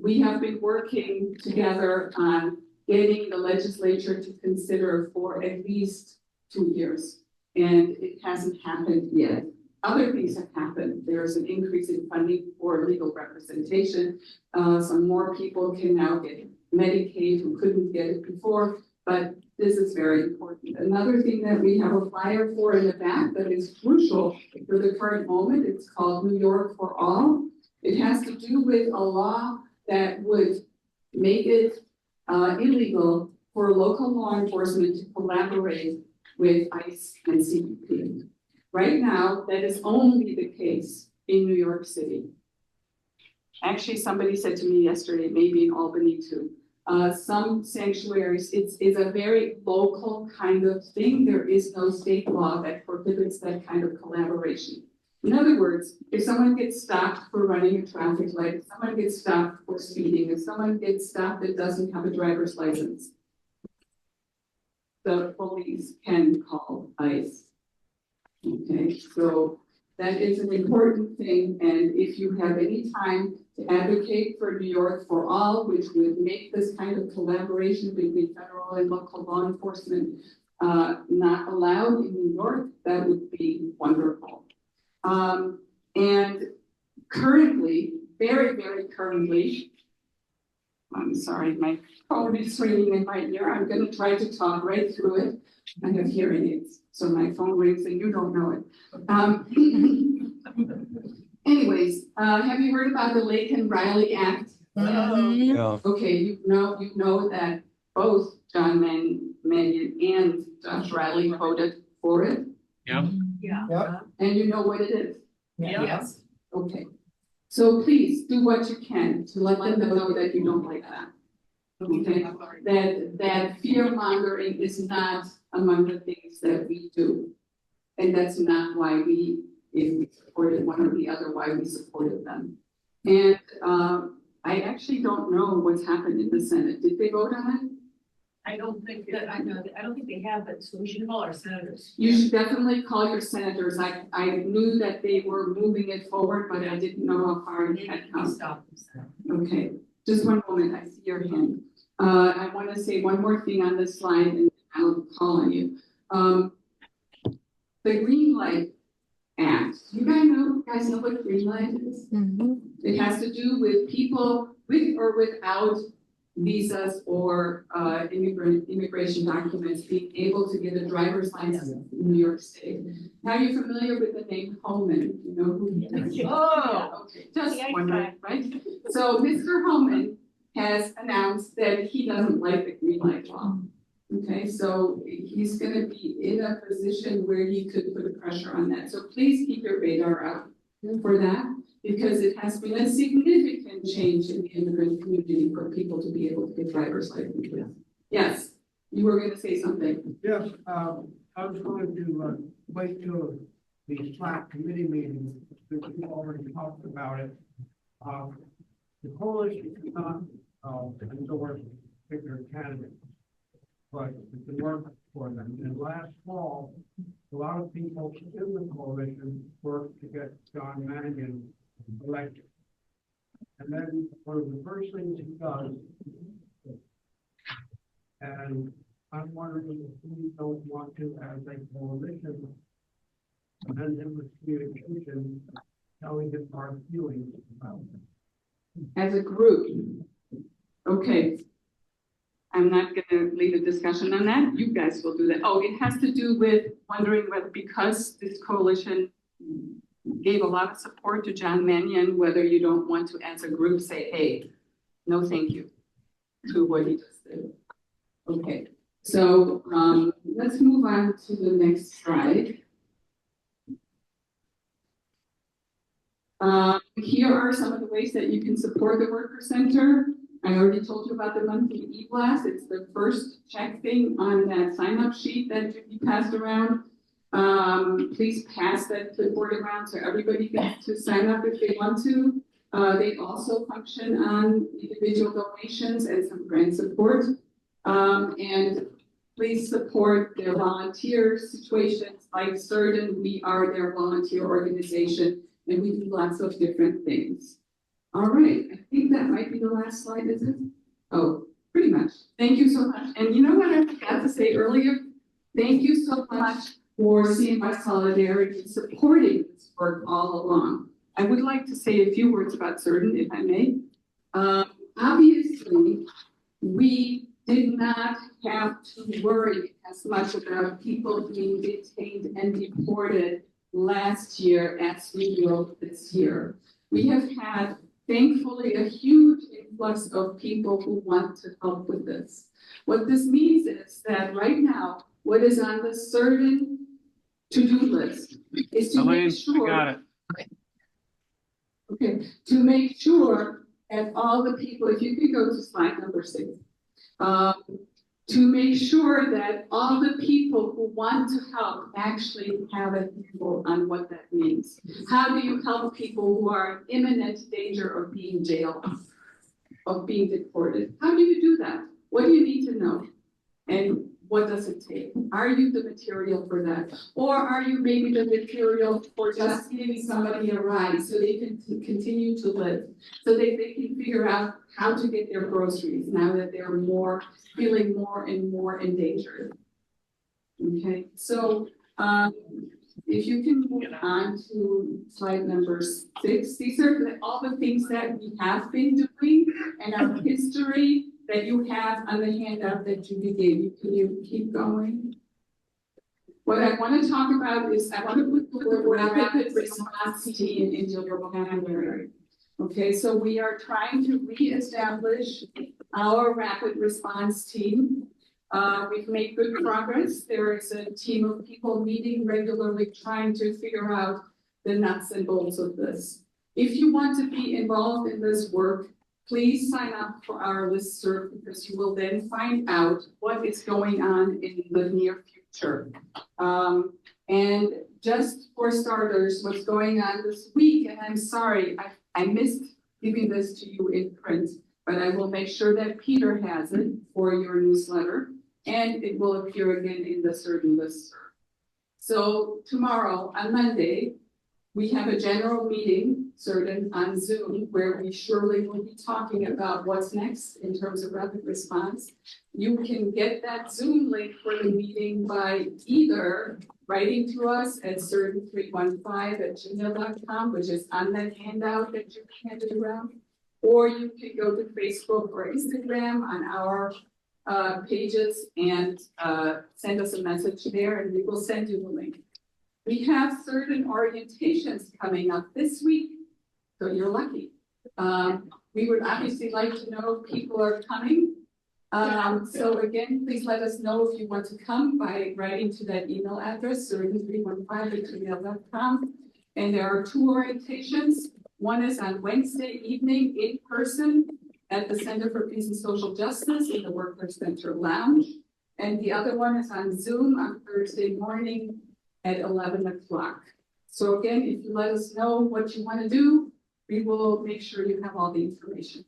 K: we have been working together on getting the legislature to consider for at least 2 years, and it hasn't happened yet. Other things have happened. There's an increase in funding for legal representation. Some more people can now get Medicaid who couldn't get it before, but this is very important. Another thing that we have a flyer for in the back that is crucial for the current moment, it's called New York for All. It has to do with a law that would make it illegal for local law enforcement to collaborate with ICE and CBP. Right now, that is only the case in New York City. Actually, somebody said to me yesterday, maybe in Albany too. Some sanctuaries, it's a very local kind of thing. There is no state law that prohibits that kind of collaboration. In other words, if someone gets stopped for running a traffic light, if someone gets stopped for speeding, if someone gets stopped that doesn't have a driver's license, the police can call ICE. Okay, so that is an important thing, and if you have any time to advocate for New York for All, which would make this kind of collaboration between federal and local law enforcement not allowed in New York, that would be wonderful. And currently, very, very currently, I'm sorry, my phone is ringing in my ear. I'm going to try to talk right through it. I have hearing aids, so my phone rings and you don't know it. Anyways, have you heard about the Lake and Riley Act?
H: Yeah.
K: Okay, you know that both John Mannion and Josh Riley voted for it.
C: Yeah.
J: Yep.
K: And you know what it is?
C: Yes.
K: Okay. So please do what you can to let them know that you don't like that. Okay, that fear mongering is not among the things that we do. And that's not why if we supported one or the other, why we supported them. And I actually don't know what's happened in the Senate. Did they vote on it?
C: I don't think they have, but so we should call our senators.
K: You should definitely call your senators. I knew that they were moving it forward, but I didn't know how far it had come.
C: Stop them.
K: Okay, just one moment, I see your hand. I want to say one more thing on this slide and I'll call on you. The Green Light Act, you guys know what Green Light is?
H: Mm-hmm.
K: It has to do with people with or without visas or immigration documents being able to get a driver's license in New York State. Now you're familiar with the name Holman, you know who he is?
C: Oh.
K: Okay, just wondering, right? So Mr. Holman has announced that he doesn't like the green light law. Okay, so he's gonna be in a position where he could put pressure on that. So please keep your radar out for that, because it has been a significant change in the immigrant community for people to be able to get driver's licenses. Yes, you were gonna say something.
L: Yes, I was going to wait till the SLAC committee meeting, because we've already talked about it. The coalition is not endorse a particular candidate, but it can work for them. And last fall, a lot of people in the coalition worked to get John Mannion elected. And then one of the first things he does, and I'm wondering if we don't want to, as a coalition, send him a communication telling him our feelings about him.
K: As a group. Okay. I'm not gonna lead a discussion on that. You guys will do that. Oh, it has to do with wondering whether, because this coalition gave a lot of support to John Mannion, whether you don't want to, as a group, say, hey, no thank you to what he just did. Okay, so let's move on to the next slide. Here are some of the ways that you can support the Worker Center. I already told you about the monthly e-blast. It's the first check thing on that sign-up sheet that you passed around. Please pass that clipboard around so everybody gets to sign up if they want to. They also function on individual donations and some grant support. And please support their volunteer situations like SIRDN. We are their volunteer organization, and we do lots of different things. All right, I think that might be the last slide, is it? Oh, pretty much. Thank you so much. And you know what I forgot to say earlier? Thank you so much for CNY Solidarity supporting this work all along. I would like to say a few words about SIRDN, if I may. Obviously, we did not have to worry as much about people being detained and deported last year as we will this year. We have had, thankfully, a huge influx of people who want to help with this. What this means is that right now, what is on the SIRDN to-do list is to make sure.
A: Got it.
K: Okay, to make sure that all the people, if you can go to slide number 6, to make sure that all the people who want to help actually have a handle on what that means. How do you help people who are in imminent danger of being jailed, of being deported? How do you do that? What do you need to know? And what does it take? Are you the material for that? Or are you maybe the material for just giving somebody a ride so they can continue to live, so they can figure out how to get their groceries now that they're feeling more and more endangered? Okay, so if you can move on to slide number 6, these are all the things that we have been doing and our history that you have on the handout that Judy gave you. Can you keep going? What I want to talk about is I want to put the word rapid response team into your vocabulary. Okay, so we are trying to reestablish our rapid response team. We've made good progress. There is a team of people meeting regularly, trying to figure out the nuts and bolts of this. If you want to be involved in this work, please sign up for our listserv, because you will then find out what is going on in the near future. And just for starters, what's going on this week, and I'm sorry, I missed giving this to you in print, but I will make sure that Peter has it for your newsletter, and it will appear again in the SIRDN listserv. So tomorrow, on Monday, we have a general meeting, SIRDN, on Zoom, where we surely will be talking about what's next in terms of rapid response. You can get that Zoom link for the meeting by either writing to us at SIRDN315@gmail.com, which is on that handout that you handed around, or you can go to Facebook or Instagram on our pages and send us a message there, and we will send you the link. We have certain orientations coming up this week, so you're lucky. We would obviously like to know if people are coming. So again, please let us know if you want to come by writing to that email address, SIRDN315@gmail.com. And there are 2 orientations. One is on Wednesday evening in person at the Center for Peace and Social Justice in the Workers Center Lounge. And the other one is on Zoom on Thursday morning at 11 o'clock. So again, if you let us know what you want to do, we will make sure you have all the information.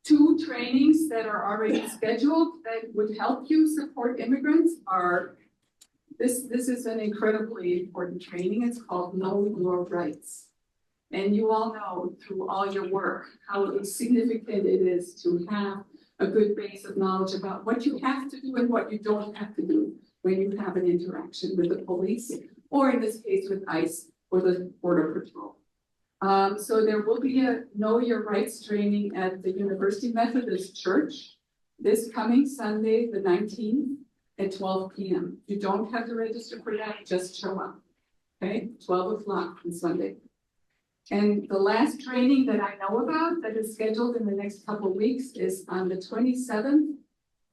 K: 2 trainings that are already scheduled that would help you support immigrants are, this is an incredibly important training. It's called Know Your Rights. And you all know through all your work how significant it is to have a good base of knowledge about what you have to do and what you don't have to do when you have an interaction with the police, or in this case with ICE or the Border Patrol. So there will be a Know Your Rights training at the University Methodist Church this coming Sunday, the 19th at 12 p.m. You don't have to register for that, just show up. Okay, 12 o'clock on Sunday. And the last training that I know about that is scheduled in the next couple of weeks is on the 27th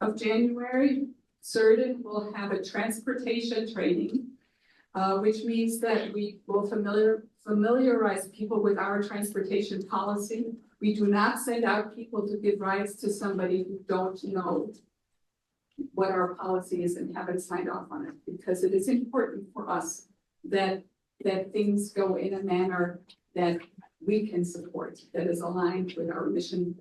K: of January. SIRDN will have a transportation training, which means that we will familiarize people with our transportation policy. We do not send out people to give rides to somebody who don't know what our policy is and haven't signed off on it, because it is important for us that things go in a manner that we can support, that is aligned with our mission.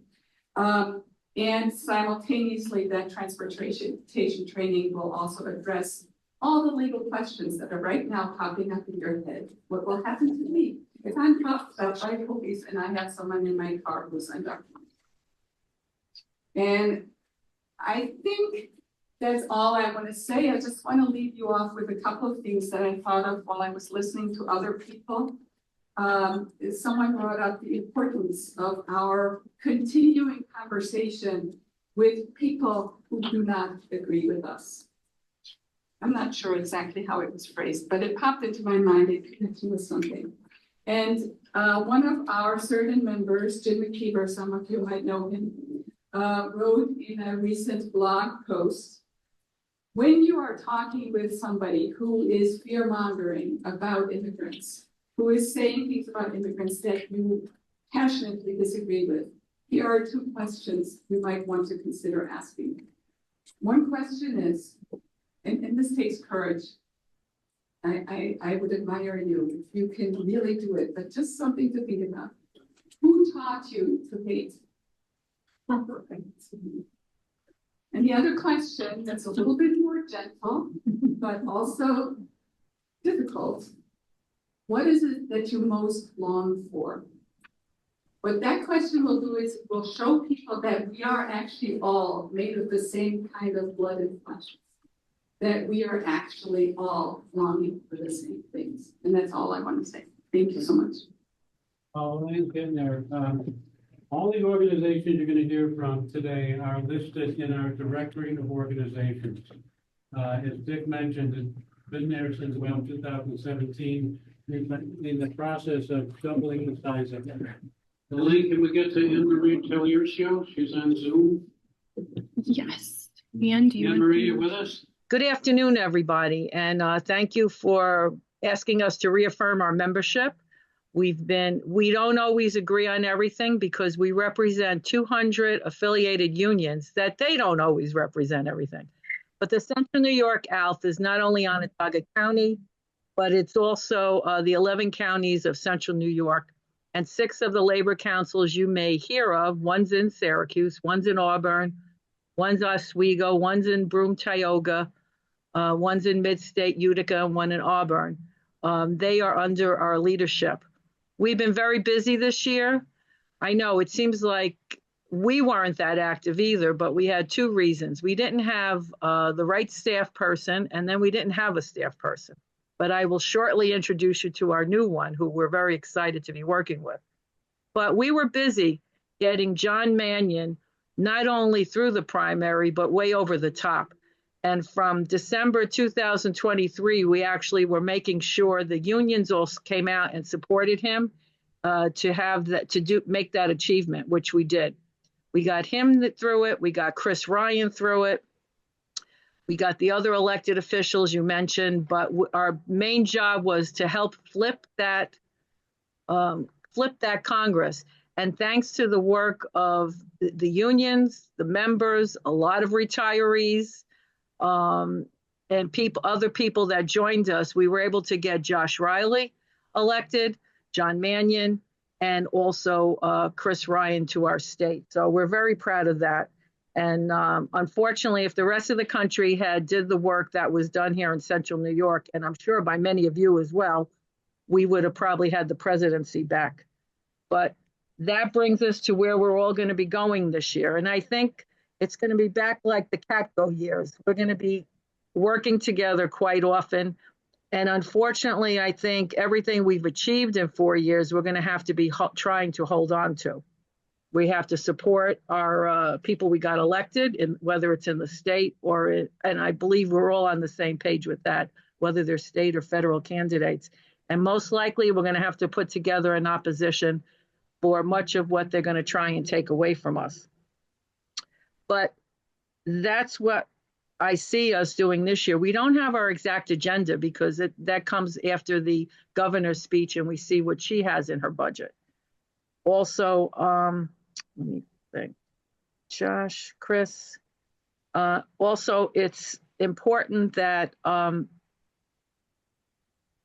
K: And simultaneously, that transportation training will also address all the legal questions that are right now popping up in your head. What will happen to me if I'm cuffed by police and I have someone in my car who's undocumented? And I think that's all I want to say. I just want to leave you off with a couple of things that I thought of while I was listening to other people. Someone brought up the importance of our continuing conversation with people who do not agree with us. I'm not sure exactly how it was phrased, but it popped into my mind in connection with something. And one of our SIRDN members, Jim McKeever, some of you might know him, wrote in a recent blog post, when you are talking with somebody who is fear-mongering about immigrants, who is saying things about immigrants that you passionately disagree with, here are 2 questions you might want to consider asking. One question is, and this takes courage. I would admire you if you can really do it, but just something to think about. Who taught you to hate? And the other question that's a little bit more gentle, but also difficult. What is it that you most long for? What that question will do is it will show people that we are actually all made of the same kind of blood and flesh, that we are actually all longing for the same things. And that's all I want to say. Thank you so much.
A: Oh, thanks, getting there. All the organizations you're going to hear from today are listed in our directory of organizations. As Dick mentioned, it's been there since around 2017. We've been in the process of doubling the size of it.
L: Elaine, can we get to Anne Marie Tellier's show? She's on Zoom.
H: Yes. Ian, do you?
A: Anne Marie, you with us?
M: Good afternoon, everybody, and thank you for asking us to reaffirm our membership. We don't always agree on everything because we represent 200 affiliated unions that they don't always represent everything. But the Central New York ALF is not only Onondaga County, but it's also the 11 counties of Central New York and 6 of the labor councils you may hear of. One's in Syracuse, one's in Auburn, one's Oswego, one's in Broome, Tioga, one's in Mid-State Utica, and one in Auburn. They are under our leadership. We've been very busy this year. I know it seems like we weren't that active either, but we had 2 reasons. We didn't have the right staff person, and then we didn't have a staff person. But I will shortly introduce you to our new one, who we're very excited to be working with. But we were busy getting John Mannion not only through the primary, but way over the top. And from December 2023, we actually were making sure the unions also came out and supported him to have that, make that achievement, which we did. We got him through it. We got Chris Ryan through it. We got the other elected officials you mentioned, but our main job was to help flip that Congress. And thanks to the work of the unions, the members, a lot of retirees, and other people that joined us, we were able to get Josh Riley elected, John Mannion, and also Chris Ryan to our state. So we're very proud of that. And unfortunately, if the rest of the country did the work that was done here in Central New York, and I'm sure by many of you as well, we would have probably had the presidency back. But that brings us to where we're all going to be going this year. And I think it's going to be back like the Catco years. We're going to be working together quite often. And unfortunately, I think everything we've achieved in 4 years, we're going to have to be trying to hold on to. We have to support our people we got elected, whether it's in the state and I believe we're all on the same page with that, whether they're state or federal candidates. And most likely, we're going to have to put together an opposition for much of what they're going to try and take away from us. But that's what I see us doing this year. We don't have our exact agenda because that comes after the governor's speech and we see what she has in her budget. Also, let me think, Josh, Chris. Also, it's important that, I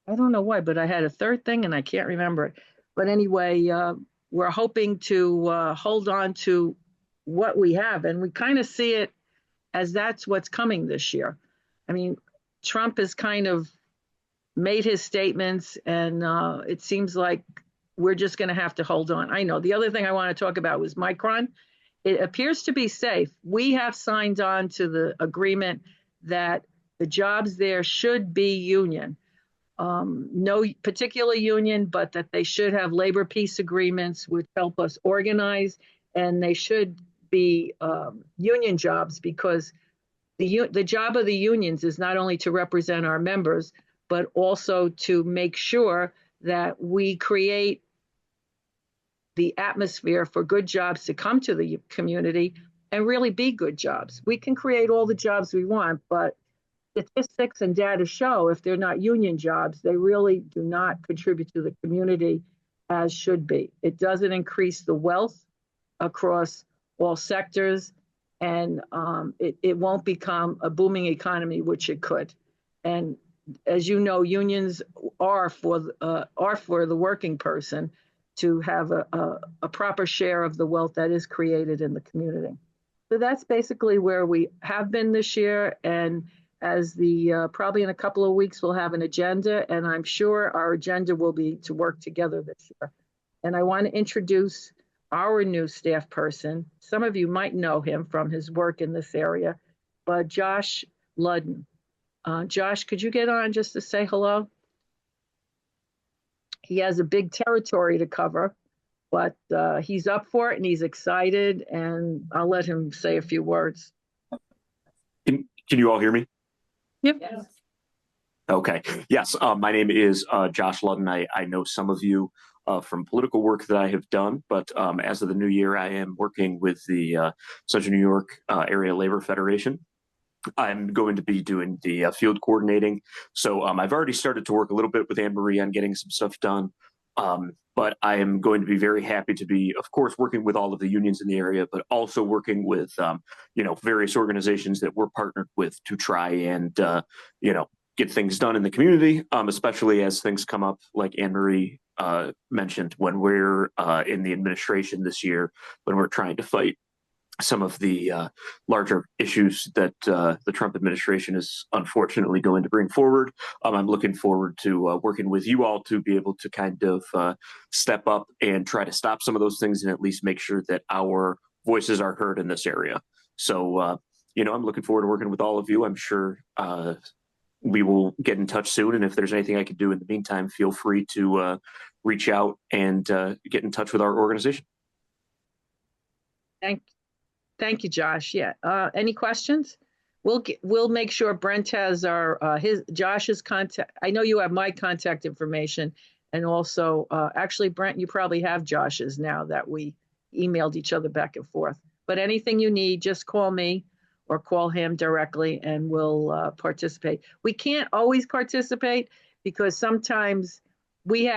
M: don't know why, but I had a third thing and I can't remember it. But anyway, we're hoping to hold on to what we have, and we kind of see it as that's what's coming this year. I mean, Trump has kind of made his statements, and it seems like we're just going to have to hold on. I know the other thing I want to talk about was Micron. It appears to be safe. We have signed on to the agreement that the jobs there should be union. No particular union, but that they should have labor peace agreements which help us organize, and they should be union jobs, because the job of the unions is not only to represent our members, but also to make sure that we create the atmosphere for good jobs to come to the community and really be good jobs. We can create all the jobs we want, but statistics and data show if they're not union jobs, they really do not contribute to the community as should be. It doesn't increase the wealth across all sectors, and it won't become a booming economy, which it could. And as you know, unions are for the working person to have a proper share of the wealth that is created in the community. So that's basically where we have been this year. And as probably in a couple of weeks, we'll have an agenda, and I'm sure our agenda will be to work together this year. And I want to introduce our new staff person. Some of you might know him from his work in this area, but Josh Ludden. Josh, could you get on just to say hello? He has a big territory to cover, but he's up for it and he's excited, and I'll let him say a few words.
N: Can you all hear me?
M: Yep.
N: Okay. Yes. My name is Josh Ludden. I know some of you from political work that I have done. But as of the new year, I am working with the Central New York Area Labor Federation. I'm going to be doing the field coordinating. So I've already started to work a little bit with Anne Marie on getting some stuff done. But I am going to be very happy to be, of course, working with all of the unions in the area, but also working with, various organizations that we're partnered with to try and, get things done in the community, especially as things come up, like Anne Marie mentioned, when we're in the administration this year, when we're trying to fight some of the larger issues that the Trump administration is unfortunately going to bring forward. I'm looking forward to working with you all to be able to kind of step up and try to stop some of those things and at least make sure that our voices are heard in this area. So, I'm looking forward to working with all of you. I'm sure we will get in touch soon. And if there's anything I can do in the meantime, feel free to reach out and get in touch with our organization.
M: Thank you, Josh. Yeah. Any questions? We'll make sure Brent has Josh's contact. I know you have my contact information, and also actually, Brent, you probably have Josh's now that we emailed each other back and forth. But anything you need, just call me or call him directly, and we'll participate. We can't always participate because sometimes we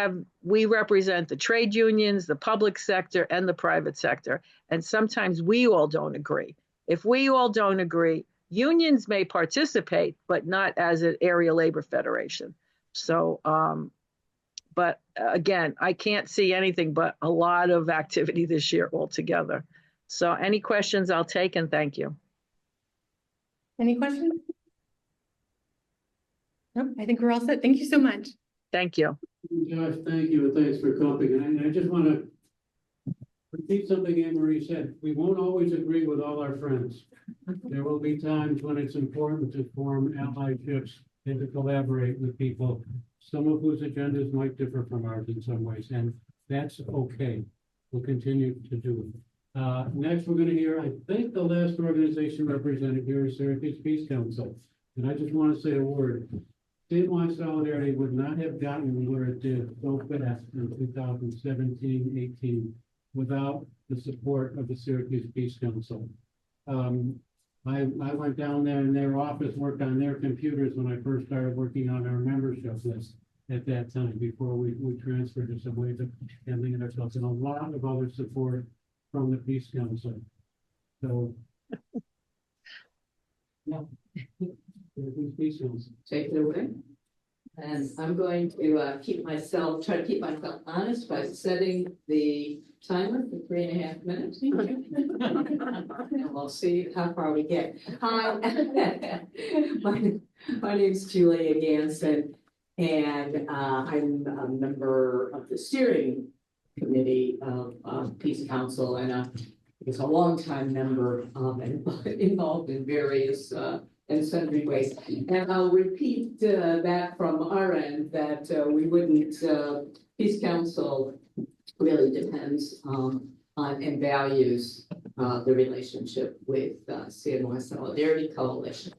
M: represent the trade unions, the public sector, and the private sector. And sometimes we all don't agree. If we all don't agree, unions may participate, but not as an area labor federation. So, but again, I can't see anything but a lot of activity this year altogether. So any questions I'll take, and thank you.
H: Any questions? Nope, I think we're all set. Thank you so much.
M: Thank you.
A: Josh, thank you, and thanks for coming. And I just want to repeat something Anne Marie said. We won't always agree with all our friends. There will be times when it's important to form allyships and to collaborate with people, some of whose agendas might differ from ours in some ways, and that's okay. We'll continue to do it. Next, we're going to hear, I think the last organization represented here is Syracuse Peace Council. And I just want to say a word. CNY Solidarity would not have gotten where it did so fast in 2017-18 without the support of the Syracuse Peace Council. I went down there in their office, worked on their computers when I first started working on our membership list at that time, before we transferred to some ways of handling it ourselves, and a lot of other support from the Peace Council. So, yeah.
O: Take it away. And I'm going to try to keep myself honest by setting the timer for 3.5 minutes. And we'll see how far we get. Hi, my name is Julia Ganson, and I'm a member of the steering committee of Peace Council, and a longtime member involved in various in sundry ways. And I'll repeat that from our end, that we wouldn't, Peace Council really depends on and values the relationship with CNY Solidarity Coalition.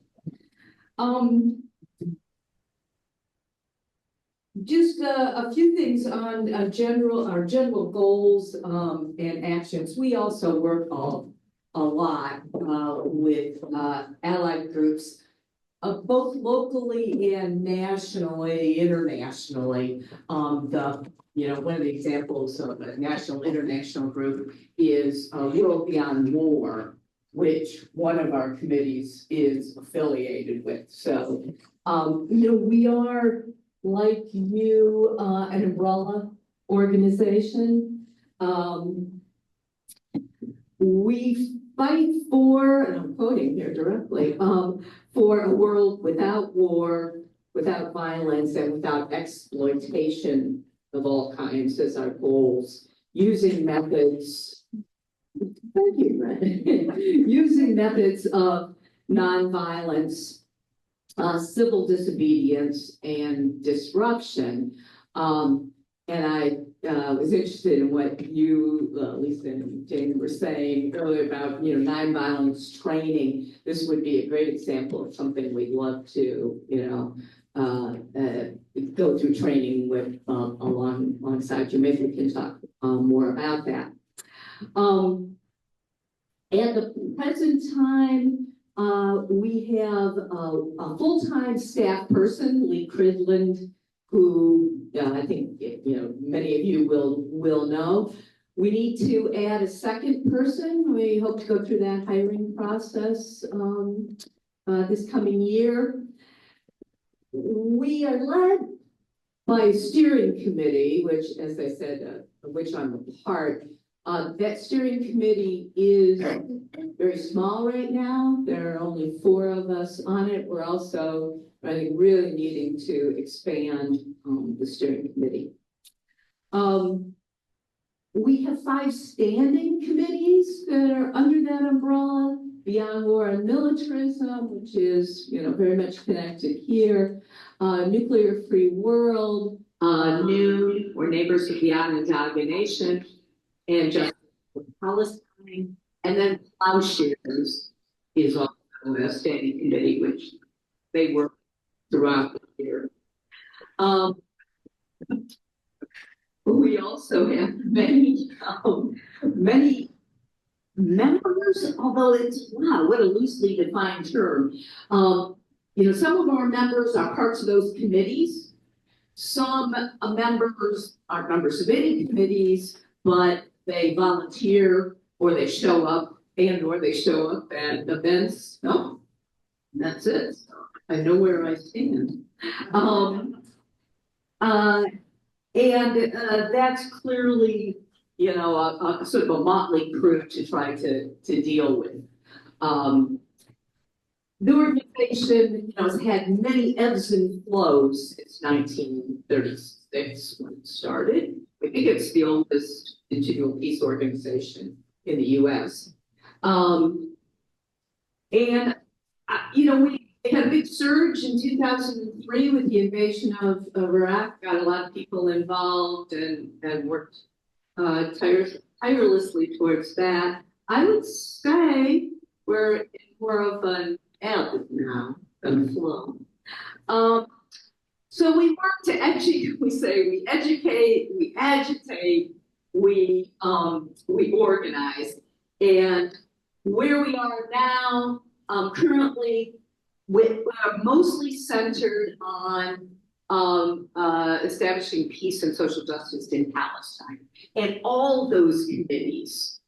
O: Just a few things on our general goals and actions. We also work a lot with allied groups, both locally and nationally, internationally. One of the examples of a national international group is World Beyond War, which one of our committees is affiliated with. So, we are, like you, an umbrella organization. We fight for, and I'm quoting here directly, for a world without war, without violence, and without exploitation of all kinds as our goals, using methods, thank you, Brett, using methods of nonviolence, civil disobedience, and disruption. And I was interested in what you, Lisa and Jane, were saying earlier about, nonviolence training. This would be a great example of something we'd love to, go through training with, alongside you. Maybe we can talk, more about that. At the present time, we have a full-time staff person, Lee Cridland, who I think many of you will know. We need to add a second person. We hope to go through that hiring process this coming year. We are led by a steering committee, which, as I said, of which I'm a part. That steering committee is very small right now. There are only 4 of us on it. We're also really needing to expand the steering committee. We have 5 standing committees that are under that umbrella: Beyond War and Militarism, which is very much connected here, Nuclear Free World, NEW, or Neighbors of Beyond Indoctrination, and Justice for Palestine, and then Plowshares is also a standing committee, which they work throughout the year. We also have many members, although it's, wow, what a loosely defined term. Some of our members are parts of those committees. Some members are members of any committees, but they volunteer or they show up or they show up at events. No, that's it. I know where I stand. That's clearly, a sort of a motley crew to try to deal with. The organization, has had many ebbs and flows since 1936 when it started. I think it's the oldest individual peace organization in the U.S. We had a big surge in 2003 with the invasion of Iraq, got a lot of people involved and worked tirelessly towards that. I would say we're in more of an ebb now than flow. So we work to educate, we educate, we agitate, we organize. And where we are now, currently, we're mostly centered on establishing peace and social justice in Palestine. And all those committees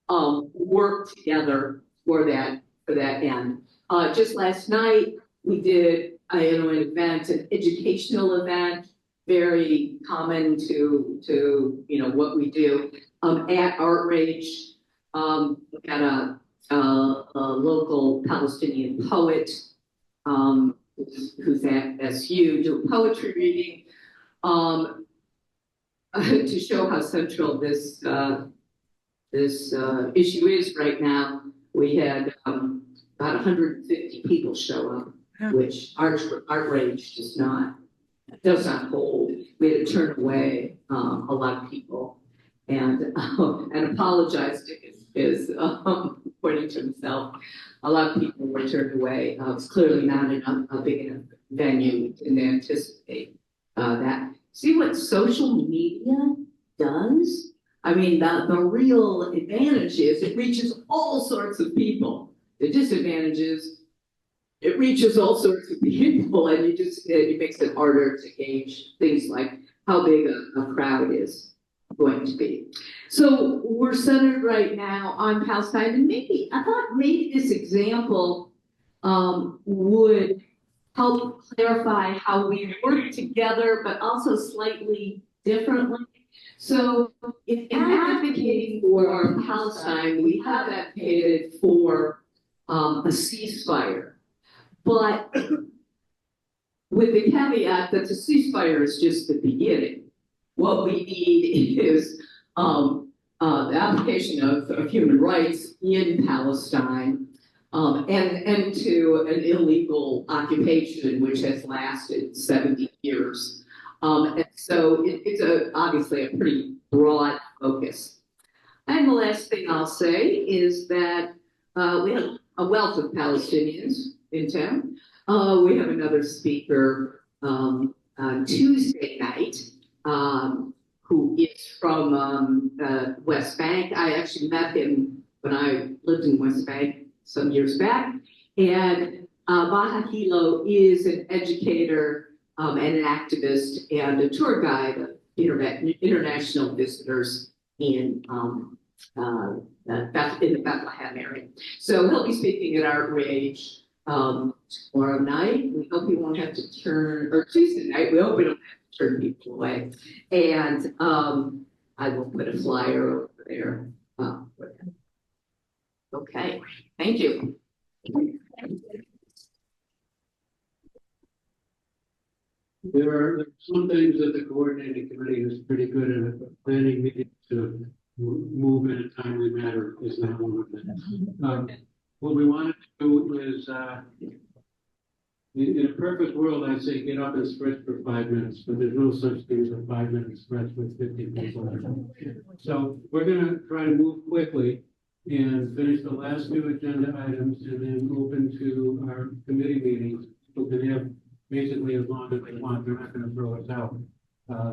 O: work together for that end. Just last night, we did an event, an educational event, very common to what we do at Outrage. We got a local Palestinian poet who's at SU doing poetry reading to show how central this issue is right now. We had about 150 people show up, which Outrage does not hold. We had to turn away a lot of people and apologize to his according to himself. A lot of people were turned away. It's clearly not a big enough venue to anticipate that. See what social media does? I mean, the real advantage is it reaches all sorts of people. The disadvantage is it reaches all sorts of people, and it makes it harder to gauge things like how big a crowd is going to be. So we're centered right now on Palestine, and I thought maybe this example would help clarify how we work together, but also slightly differently. So in advocating for Palestine, we have advocated for a ceasefire, but with the caveat that the ceasefire is just the beginning. What we need is the application of human rights in Palestine and to an illegal occupation which has lasted 70 years. And so it's obviously a pretty broad focus. And the last thing I'll say is that we have a wealth of Palestinians in town. We have another speaker
B: Tuesday night, who is from West Bank. I actually met him when I lived in West Bank some years back. And Baha Hilo is an educator and an activist and a tour guide of international visitors in the Bethlehem area. So he'll be speaking at our rage tomorrow night. We hope we won't have to turn, or Tuesday night, we hope we don't have to turn people away. And I will put a flyer over there. Okay, thank you.
A: There are some things that the coordinating committee is pretty good at, but planning meetings to move in a timely manner is not one of them. What we wanted to do is, in a perfect world, I'd say get up and stretch for 5 minutes, but there's no such thing as a 5-minute stretch with 50 people. So we're gonna try to move quickly and finish the last two agenda items and then open to our committee meetings. We can have basically as long as they want. They're not going to throw us out.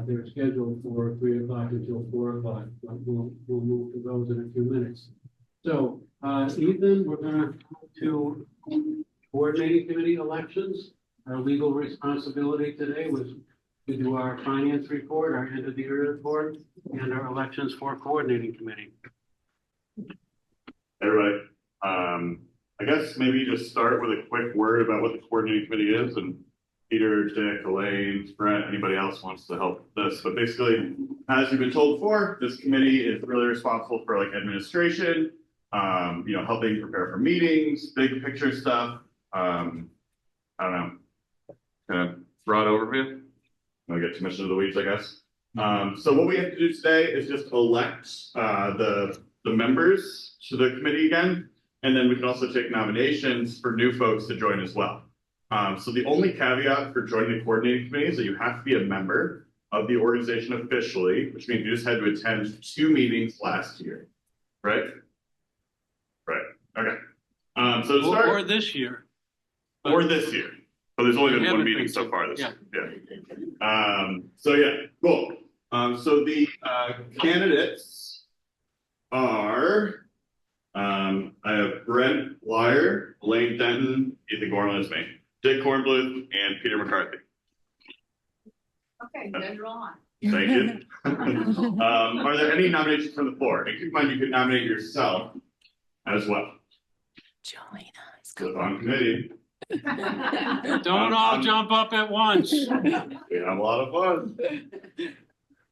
A: They're scheduled for 3 o'clock until 4 o'clock. But we'll move to those in a few minutes. So, Ethan, we're going to coordinating committee elections. Our legal responsibility today was to do our finance report, our end of the year report, and our elections for coordinating committee.
G: Everybody, I guess maybe just start with a quick word about what the coordinating committee is, and Peter, Dick, Elaine, Brent, anybody else wants to help this. But basically, as you've been told before, this committee is really responsible for like administration, helping prepare for meetings, big picture stuff. I don't know, kind of broad overview. I'll get too much into the weeds, I guess. So what we have to do today is just elect the members to the committee again, and then we can also take nominations for new folks to join as well. So the only caveat for joining the coordinating committee is that you have to be a member of the organization officially, which means you just had to attend 2 meetings last year, right? Right. Okay. So to start,
A: Or this year.
G: Or this year. But there's only been 1 meeting so far this year. Yeah. So yeah, cool. So the candidates are, I have Brent Lyer, Elaine Denton, Ethan Gorman is me, Dick Kornbluth, and Peter McCarthy.
C: Okay, then you're on.
G: Thank you. Are there any nominations from the floor? And keep in mind, you can nominate yourself as well.
H: Join us.
G: Click on committee.
A: Don't all jump up at once.
G: We have a lot of fun.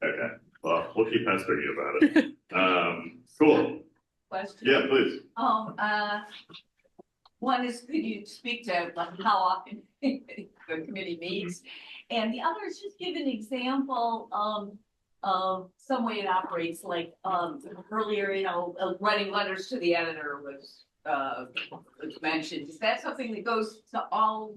G: Okay. Well, we'll keep pestering you about it. Cool.
C: Question?
G: Yeah, please.
C: One is, could you speak to like how often the committee meets? And the other is just give an example of some way it operates, like earlier, writing letters to the editor was mentioned. Is that something that goes to all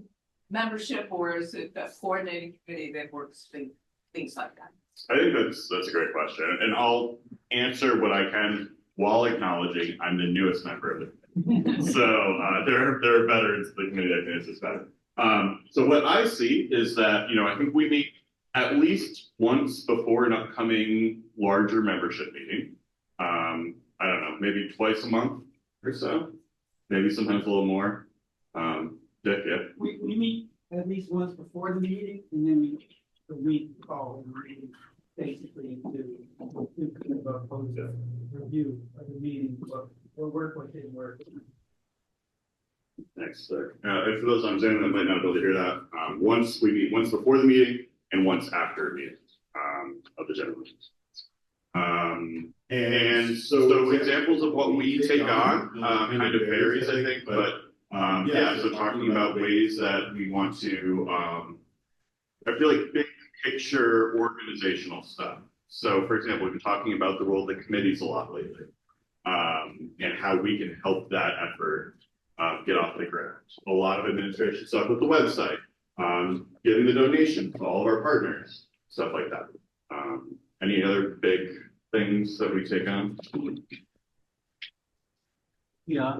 C: membership, or is it a coordinating committee that works things like that?
G: I think that's a great question, and I'll answer what I can while acknowledging I'm the newest member of the committee. So there are veterans of the committee that can answer this better. So what I see is that, I think we meet at least once before an upcoming larger membership meeting. I don't know, maybe twice a month or so, maybe sometimes a little more. Dick, yeah.
D: We meet at least once before the meeting, and then we meet the week following the meeting, basically to kind of pose a review of the meeting, or work what didn't work.
G: Thanks, sir. For those on Zoom that might not be able to hear that, once we meet once before the meeting and once after a meeting of the general meetings. And so examples of what we take on kind of varies, I think, but so talking about ways that we want to, I feel like big picture organizational stuff. So for example, we've been talking about the role of the committees a lot lately, and how we can help that effort get off the ground. A lot of administration stuff with the website, getting the donations to all of our partners, stuff like that. Any other big things that we take on?
A: Yeah,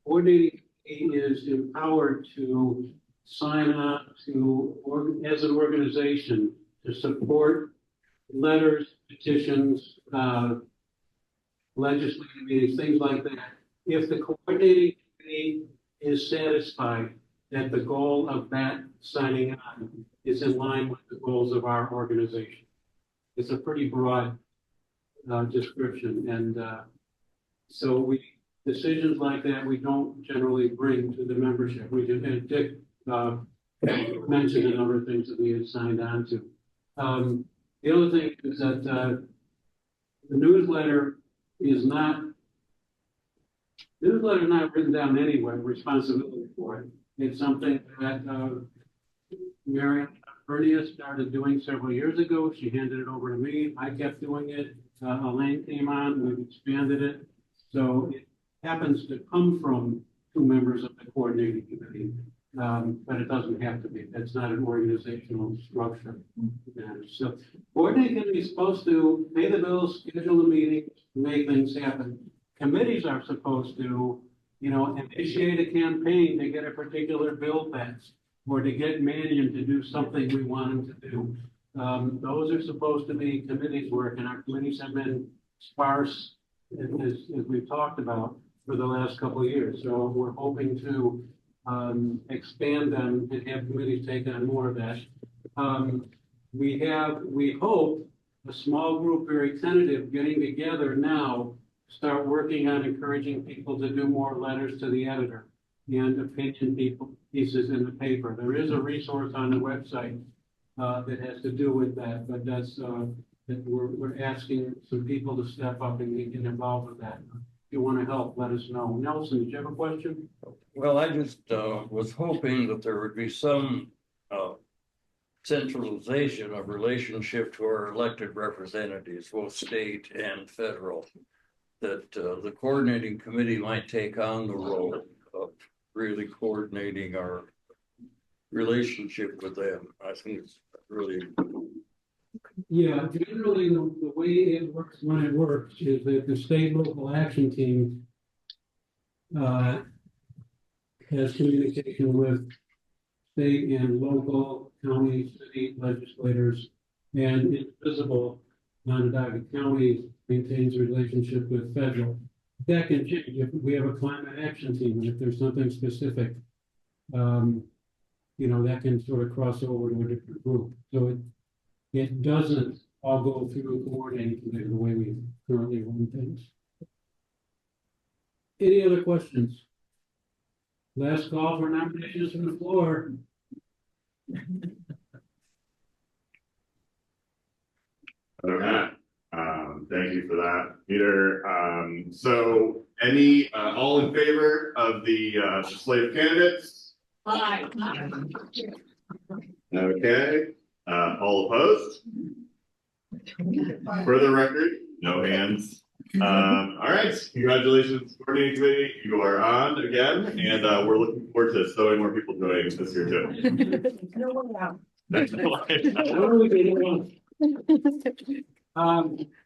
A: coordinating is empowered to sign on to, as an organization, to support letters, petitions, legislative meetings, things like that. If the coordinating committee is satisfied that the goal of that signing on is in line with the goals of our organization. It's a pretty broad description, and so decisions like that we don't generally bring to the membership. We just Dick mentioned a number of things that we had signed on to. The other thing is that the newsletter is not written down anyway. Responsibility for it. It's something that Mary Bernia started doing several years ago. She handed it over to me. I kept doing it. Elaine came on. We've expanded it. So it happens to come from two members of the coordinating committee, but it doesn't have to be. That's not an organizational structure. So coordinating committee is supposed to pay the bills, schedule the meetings, make things happen. Committees are supposed to, initiate a campaign to get a particular bill passed, or to get Mannion to do something we want him to do. Those are supposed to be committees' work, and our committees have been sparse, as we've talked about, for the last couple of years. So we're hoping to expand them and have committees take on more of that. We hope, a small group, very tentative, getting together now, start working on encouraging people to do more letters to the editor and opinion pieces in the paper. There is a resource on the website that has to do with that, but that's that we're asking some people to step up and get involved with that. If you want to help, let us know. Nelson, did you have a question?
P: Well, I just was hoping that there would be some centralization of relationship to our elected representatives, both state and federal, that the coordinating committee might take on the role of really coordinating our relationship with them. I think it's really.
A: Yeah, generally the way it works when it works is that the state local action team has communication with state and local, county, city legislators, and it's visible. Onondaga County maintains a relationship with federal. That can change if we have a climate action team, if there's something specific, that can sort of cross over to a different group. So it doesn't all go through a coordinating committee the way we currently run things. Any other questions? Last call for nominations from the floor.
G: Okay. Thank you for that, Peter. So any, all in favor of the slate of candidates?
C: Aye.
G: Okay. All opposed? For the record, no hands. All right. Congratulations, coordinating committee. You are on again, and we're looking forward to so many more people joining this year too.
C: No one out.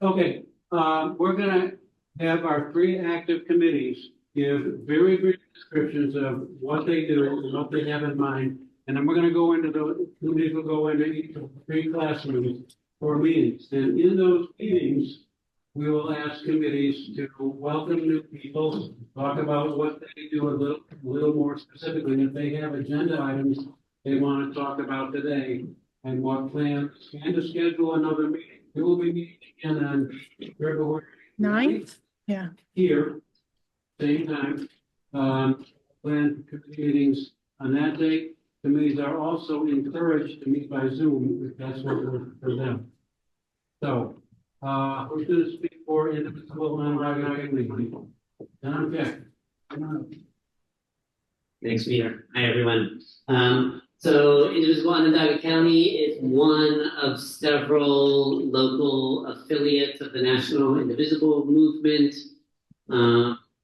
A: Okay, we're gonna have our three active committees give very brief descriptions of what they do and what they have in mind. And then we're gonna go into the committees will go into each of three classrooms for meetings. And in those meetings, we will ask committees to welcome new people, talk about what they do a little more specifically. And if they have agenda items they want to talk about today and what plans, and to schedule another meeting. We will be meeting again on February 9th.
M: Yeah.
A: Here, same time. Plan committee meetings on that date. Committees are also encouraged to meet by Zoom if that's what works for them. So, who's going to speak for individual non-organized meeting? Okay.
Q: Thanks, Peter. Hi, everyone. So Indivisible Onondaga County is one of several local affiliates of the National Indivisible Movement.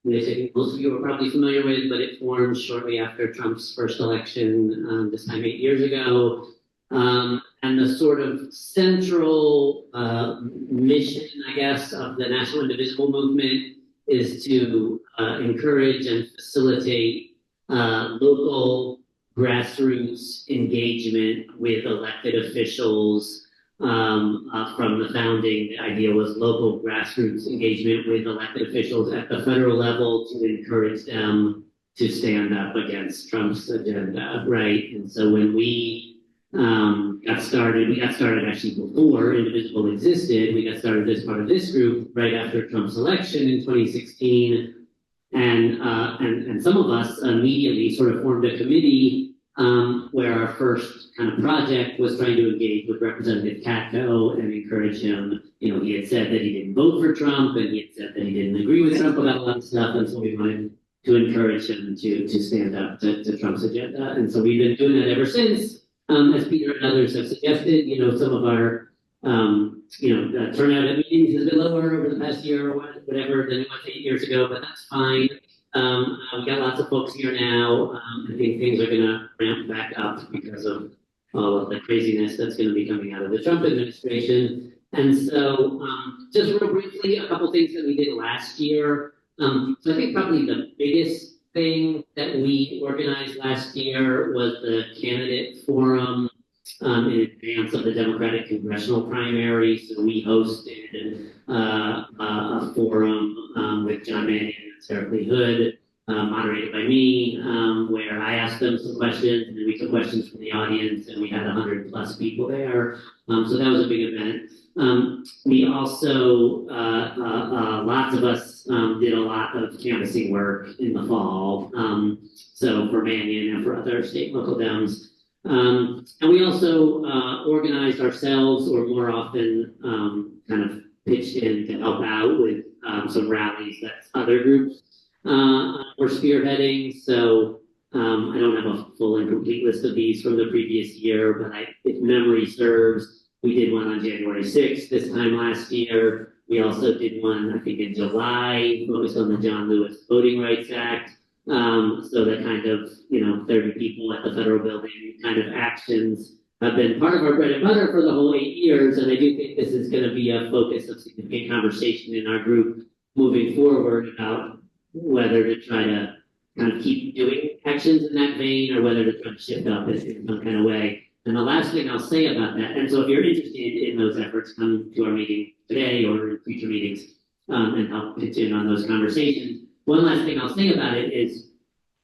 Q: Which I think most of you are probably familiar with, but it formed shortly after Trump's first election, this time 8 years ago. And the sort of central mission, I guess, of the National Indivisible Movement is to encourage and facilitate local grassroots engagement with elected officials. From the founding, the idea was local grassroots engagement with elected officials at the federal level to encourage them to stand up against Trump's agenda, right? And so when we got started actually before Indivisible existed. We got started as part of this group right after Trump's election in 2016. And some of us immediately sort of formed a committee where our first kind of project was trying to engage with Representative Katko and encourage him. You know, he had said that he didn't vote for Trump, and he had said that he didn't agree with Trump about a lot of stuff, and so we wanted to encourage him to stand up to Trump's agenda. And so we've been doing that ever since. As Peter and others have suggested, you know, some of our turnout at meetings has been lower over the past year or whatever than it was 8 years ago, but that's fine. We got lots of folks here now. I think things are going to ramp back up because of all of the craziness that's going to be coming out of the Trump administration. And so, just real briefly, a couple things that we did last year. So I think probably the biggest thing that we organized last year was the candidate forum in advance of the Democratic congressional primary. So we hosted a forum with John Mannion and Sarah Lee Hood, moderated by me, where I asked them some questions, and we took questions from the audience, and we had 100+ people there. So that was a big event. We also, lots of us did a lot of canvassing work in the fall. So for Mannion and for other state and local Dems. And we also organized ourselves, or more often kind of pitched in to help out with some rallies that other groups were spearheading. So I don't have a full and complete list of these from the previous year, but if memory serves, we did one on January 6th this time last year. We also did one, I think, in July, focused on the John Lewis Voting Rights Act. So that kind of, 30 people at the federal building kind of actions have been part of our bread and butter for the whole 8 years. And I do think this is going to be a focus of significant conversation in our group moving forward about whether to try to kind of keep doing actions in that vein or whether to try to shift up in some kind of way. And the last thing I'll say about that, and so if you're interested in those efforts, come to our meeting today or in future meetings and help pitch in on those conversations. One last thing I'll say about it is,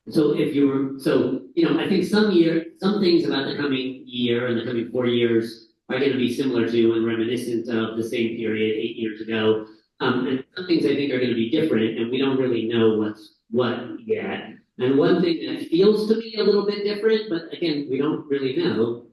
Q: I think some things about the coming year and the coming 4 years are going to be similar to and reminiscent of the same period 8 years ago. And some things I think are going to be different, and we don't really know what's what yet. And one thing that feels to me a little bit different, but again, we don't really know,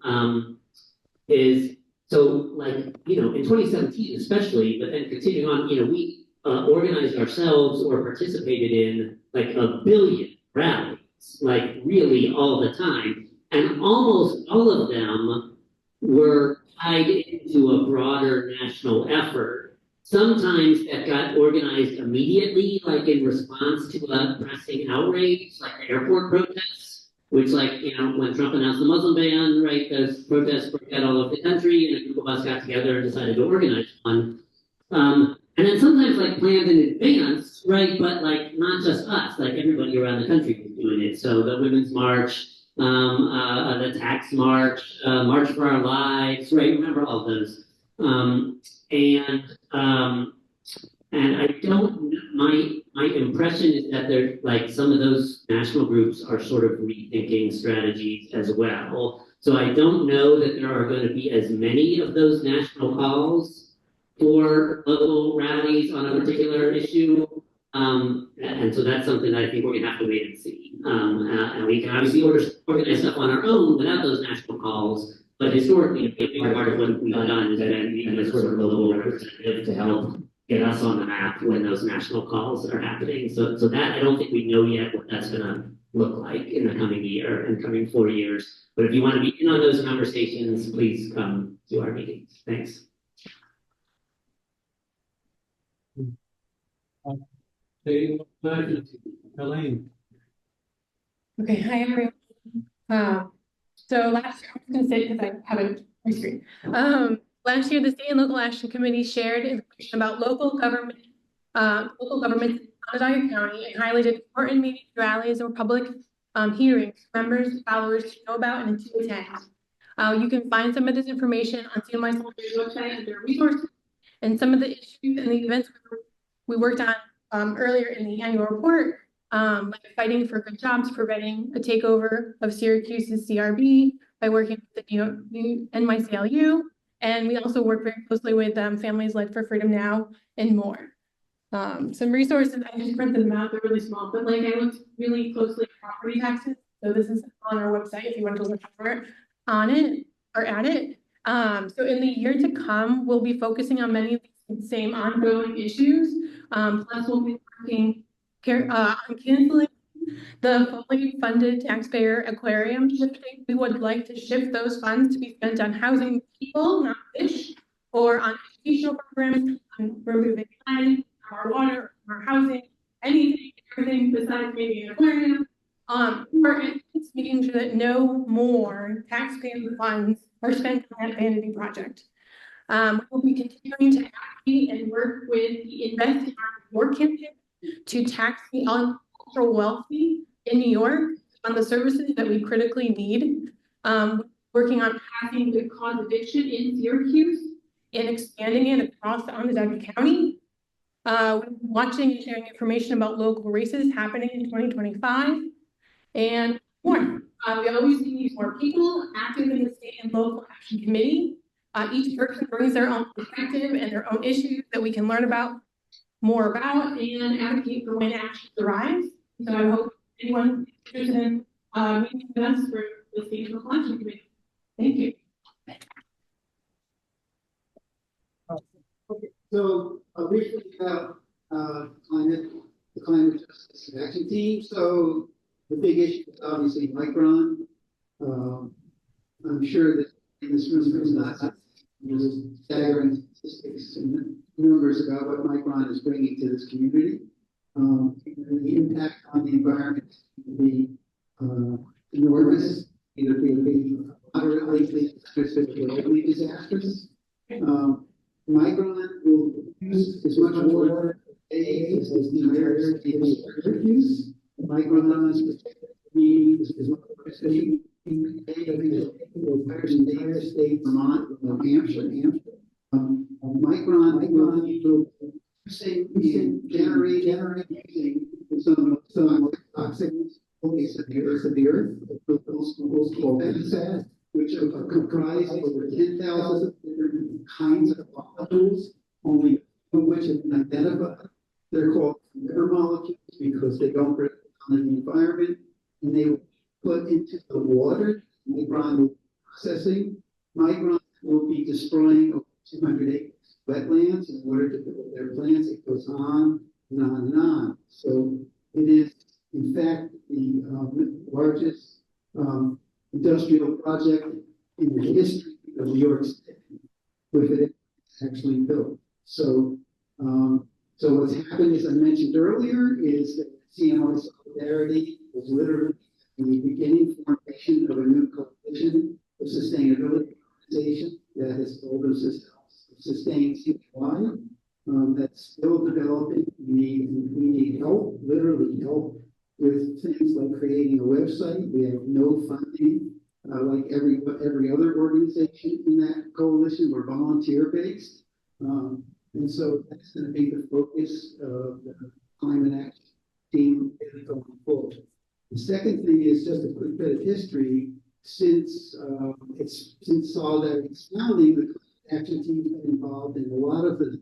Q: is in 2017 especially, but then continuing on, we organized ourselves or participated in like 1 billion rallies, like really all the time. And almost all of them were tied into a broader national effort. Sometimes that got organized immediately, like in response to a pressing outrage, like the airport protests, which when Trump announced the Muslim ban, right, those protests broke out all over the country, and a group of us got together and decided to organize one. And then sometimes planned in advance, right, but not just us, everybody around the country was doing it. So the Women's March, the Tax March, March for Our Lives, right, remember all those. And I don't, my impression is that they're some of those national groups are sort of rethinking strategies as well. So I don't know that there are going to be as many of those national calls for local rallies on a particular issue. And so that's something that I think we're going to have to wait and see. And we can obviously organize stuff on our own without those national calls. But historically, a big part of what we've done has been being a sort of global representative to help get us on the map when those national calls are happening. So that, I don't think we know yet what that's going to look like in the coming year and coming 4 years. But if you want to be in on those conversations, please come to our meetings. Thanks.
A: Elaine.
R: Okay, hi everyone. So last year, I'm just going to say because I haven't my screen. Last year, the State and Local Action Committee shared information about local governments in Onondaga County and highlighted important meetings, rallies, or public hearings members, followers to know about and to attend. You can find some of this information on CNY Solidarity's website under resources, and some of the issues and the events we worked on earlier in the annual report, like fighting for good jobs, preventing a takeover of Syracuse's CRB by working with the NYCLU, and we also work very closely with Families Led for Freedom Now and more. Some resources, I just printed them out, they're really small, but like I looked really closely at property taxes. So this is on our website if you want to look for it, on it or at it. So in the year to come, we'll be focusing on many of the same ongoing issues. Plus we'll be working on canceling the fully funded taxpayer aquarium shifting. We would like to shift those funds to be spent on housing people, not fish, or on educational programs, on removing land, our water, our housing, anything, everything besides maybe an aquarium. Or it's making sure that no more taxpayer funds are spent on that vanity project. We'll be continuing to advocate and work with the Invest in Our New York campaign to tax the ultra wealthy in New York on the services that we critically need. Working on passing good cause eviction in Syracuse and expanding it across Onondaga County. Watching and sharing information about local races happening in 2025 and more. We always need more people active in the state and local action committee. Each person brings their own perspective and their own issues that we can learn more about and advocate for when actions arise. So I hope anyone interested in meeting with us for the state and local action committee. Thank you.
D: So briefly about the climate justice action team. So the big issue is obviously Micron. I'm sure that in this room there's not staggering statistics and numbers about what Micron is bringing to this community. The impact on the environment can be enormous, either being moderately disastrous. Micron will use as much water as the entire state of Syracuse. Micron needs as much electricity the entire state, Vermont, New Hampshire. Micron will be producing and generating using some toxic waste of the earth, called PFAS, which are comprised of over 10,000 different kinds of molecules, only of which have been identified. They're called never molecules because they don't break down in the environment, and they will be put into the water. Micron will be processing. Micron will be destroying over 200 acres of wetlands in order to build their plants. It goes on and on and on. So it is, in fact, the largest industrial project in the history of New York State, with it actually built. So, so what's happened, as I mentioned earlier, is that CNY Solidarity was literally the beginning formation of a new coalition of sustainability organizations that has told us to sustain CNY. That's still developing. We need help, literally help, with things like creating a website. We have no funding, like every other organization in that coalition. We're volunteer based, and so that's going to be the focus of the climate action team going forward. The second thing is just a quick bit of history. Since Solidarity's founding, the climate action team has been involved in a lot of the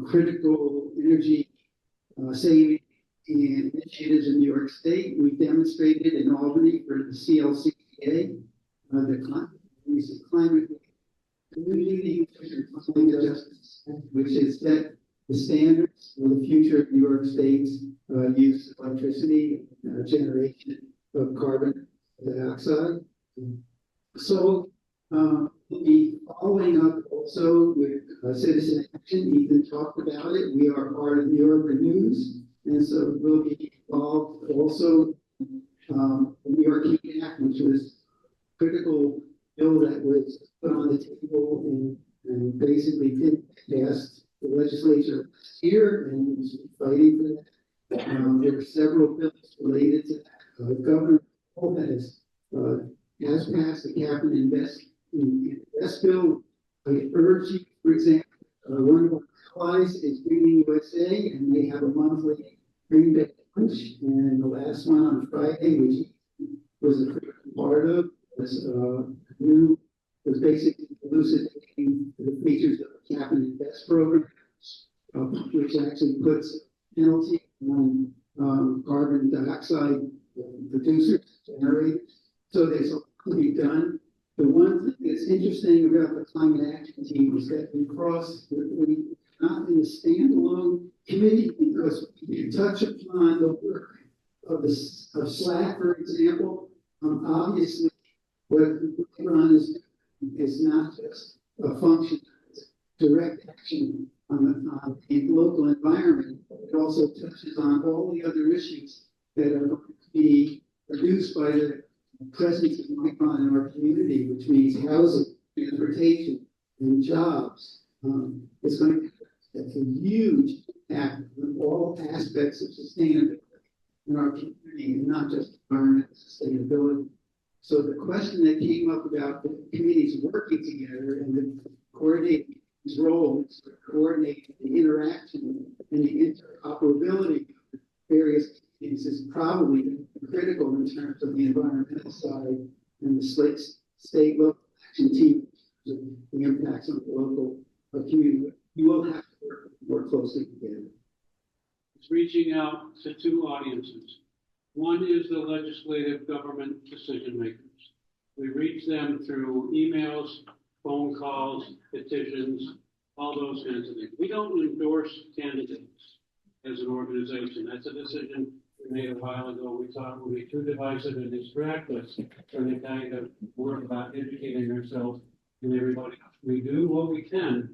D: critical energy saving and initiatives in New York State. We demonstrated in Albany for the CLCA, the climate community climate justice, which has set the standards for the future of New York State's use of electricity, generation of carbon dioxide. So we'll be following up also with citizen action. Ethan talked about it. We are part of New Yorker News, and so we'll be involved also the New York Heat Act, which was a critical bill that was put on the table and basically didn't pass the legislature last year, and was fighting for that. There were several bills related to that Governor has passed the cap and invest bill. I urge you, for example, one of our allies is Green USA, and they have a monthly Green Day lunch. And the last one on Friday, which was a critical part of, was basically elucidating the features of the cap and invest program, which actually puts penalty on carbon dioxide producers, generators. So there's a lot to be done. The one thing that's interesting about the climate action team is that we're not in a standalone committee because we touch upon the work of SLAC, for example. Obviously, what Ron is not just a function of direct action on the local environment, but it also touches on all the other issues that are going to be produced by the presence of Micron in our community, which means housing, transportation, and jobs. It's going to have a huge impact on all aspects of sustainability in our community, and not just environmental sustainability. So the question that came up about the committees working together and the coordinating his role is to coordinate the interaction and the interoperability of various committees is probably critical in terms of the environmental side and the state local action team, the impacts on the local community. You will have to work more closely together.
A: It's reaching out to two audiences. One is the legislative government decision makers. We reach them through emails, phone calls, petitions, all those kinds of things. We don't endorse candidates as an organization. That's a decision we made a while ago. We thought it would be too divisive and distract us from the kind of work about educating ourselves and everybody else. We do what we can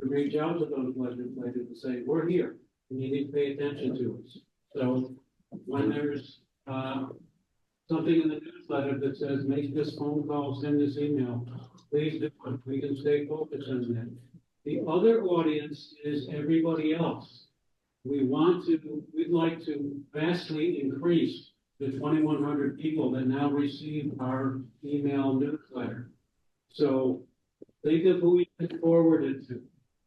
A: to reach out to those legislators and say, we're here and you need to pay attention to us. So when there's something in the newsletter that says, make this phone call, send this email, please do it. We can stay focused on that. The other audience is everybody else. We'd like to vastly increase the 2,100 people that now receive our email newsletter. So think of who we can forward it to.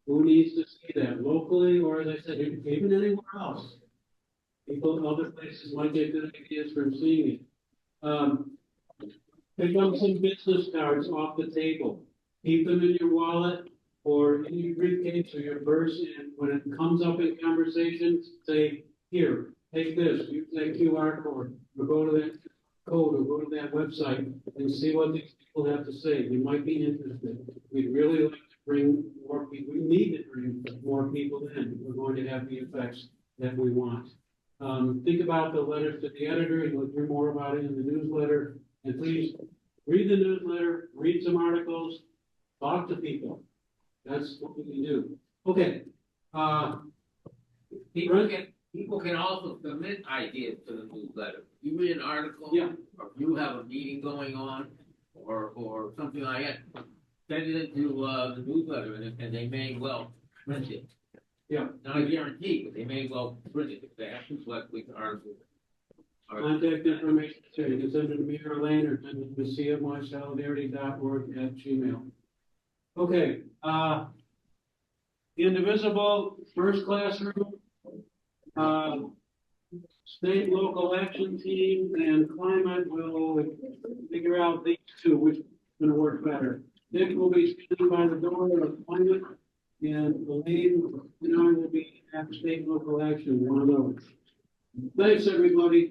A: Who needs to see that locally, or as I said, even anywhere else. People in other places might get good ideas from seeing it. Pick up some business cards off the table. Keep them in your wallet or in your briefcase or your purse, and when it comes up in conversations, say, here, take this, use that QR code, or go to that code, or go to that website and see what these people have to say. You might be interested. We'd really like to bring more people. We need to bring more people in. We're going to have the effects that we want. Think about the letters to the editor, and you'll hear more about it in the newsletter. And please read the newsletter, read some articles, talk to people. That's what we can do. Okay.
S: People can also submit ideas to the newsletter. You read an article, or you have a meeting going on, or something like that. Send it into the newsletter, and they may well print it.
A: Yeah.
S: Not a guarantee, but they may well print it if they have to select which article.
A: Contact information, so you can send it to me or Elaine, or send it to CNYSolidarity.org@gmail. Okay, indivisible, first classroom, state local action team, and climate will figure out these two, which is going to work better. Nick will be standing by the door of climate, and Elaine and I will be at state local action, one of those. Thanks, everybody.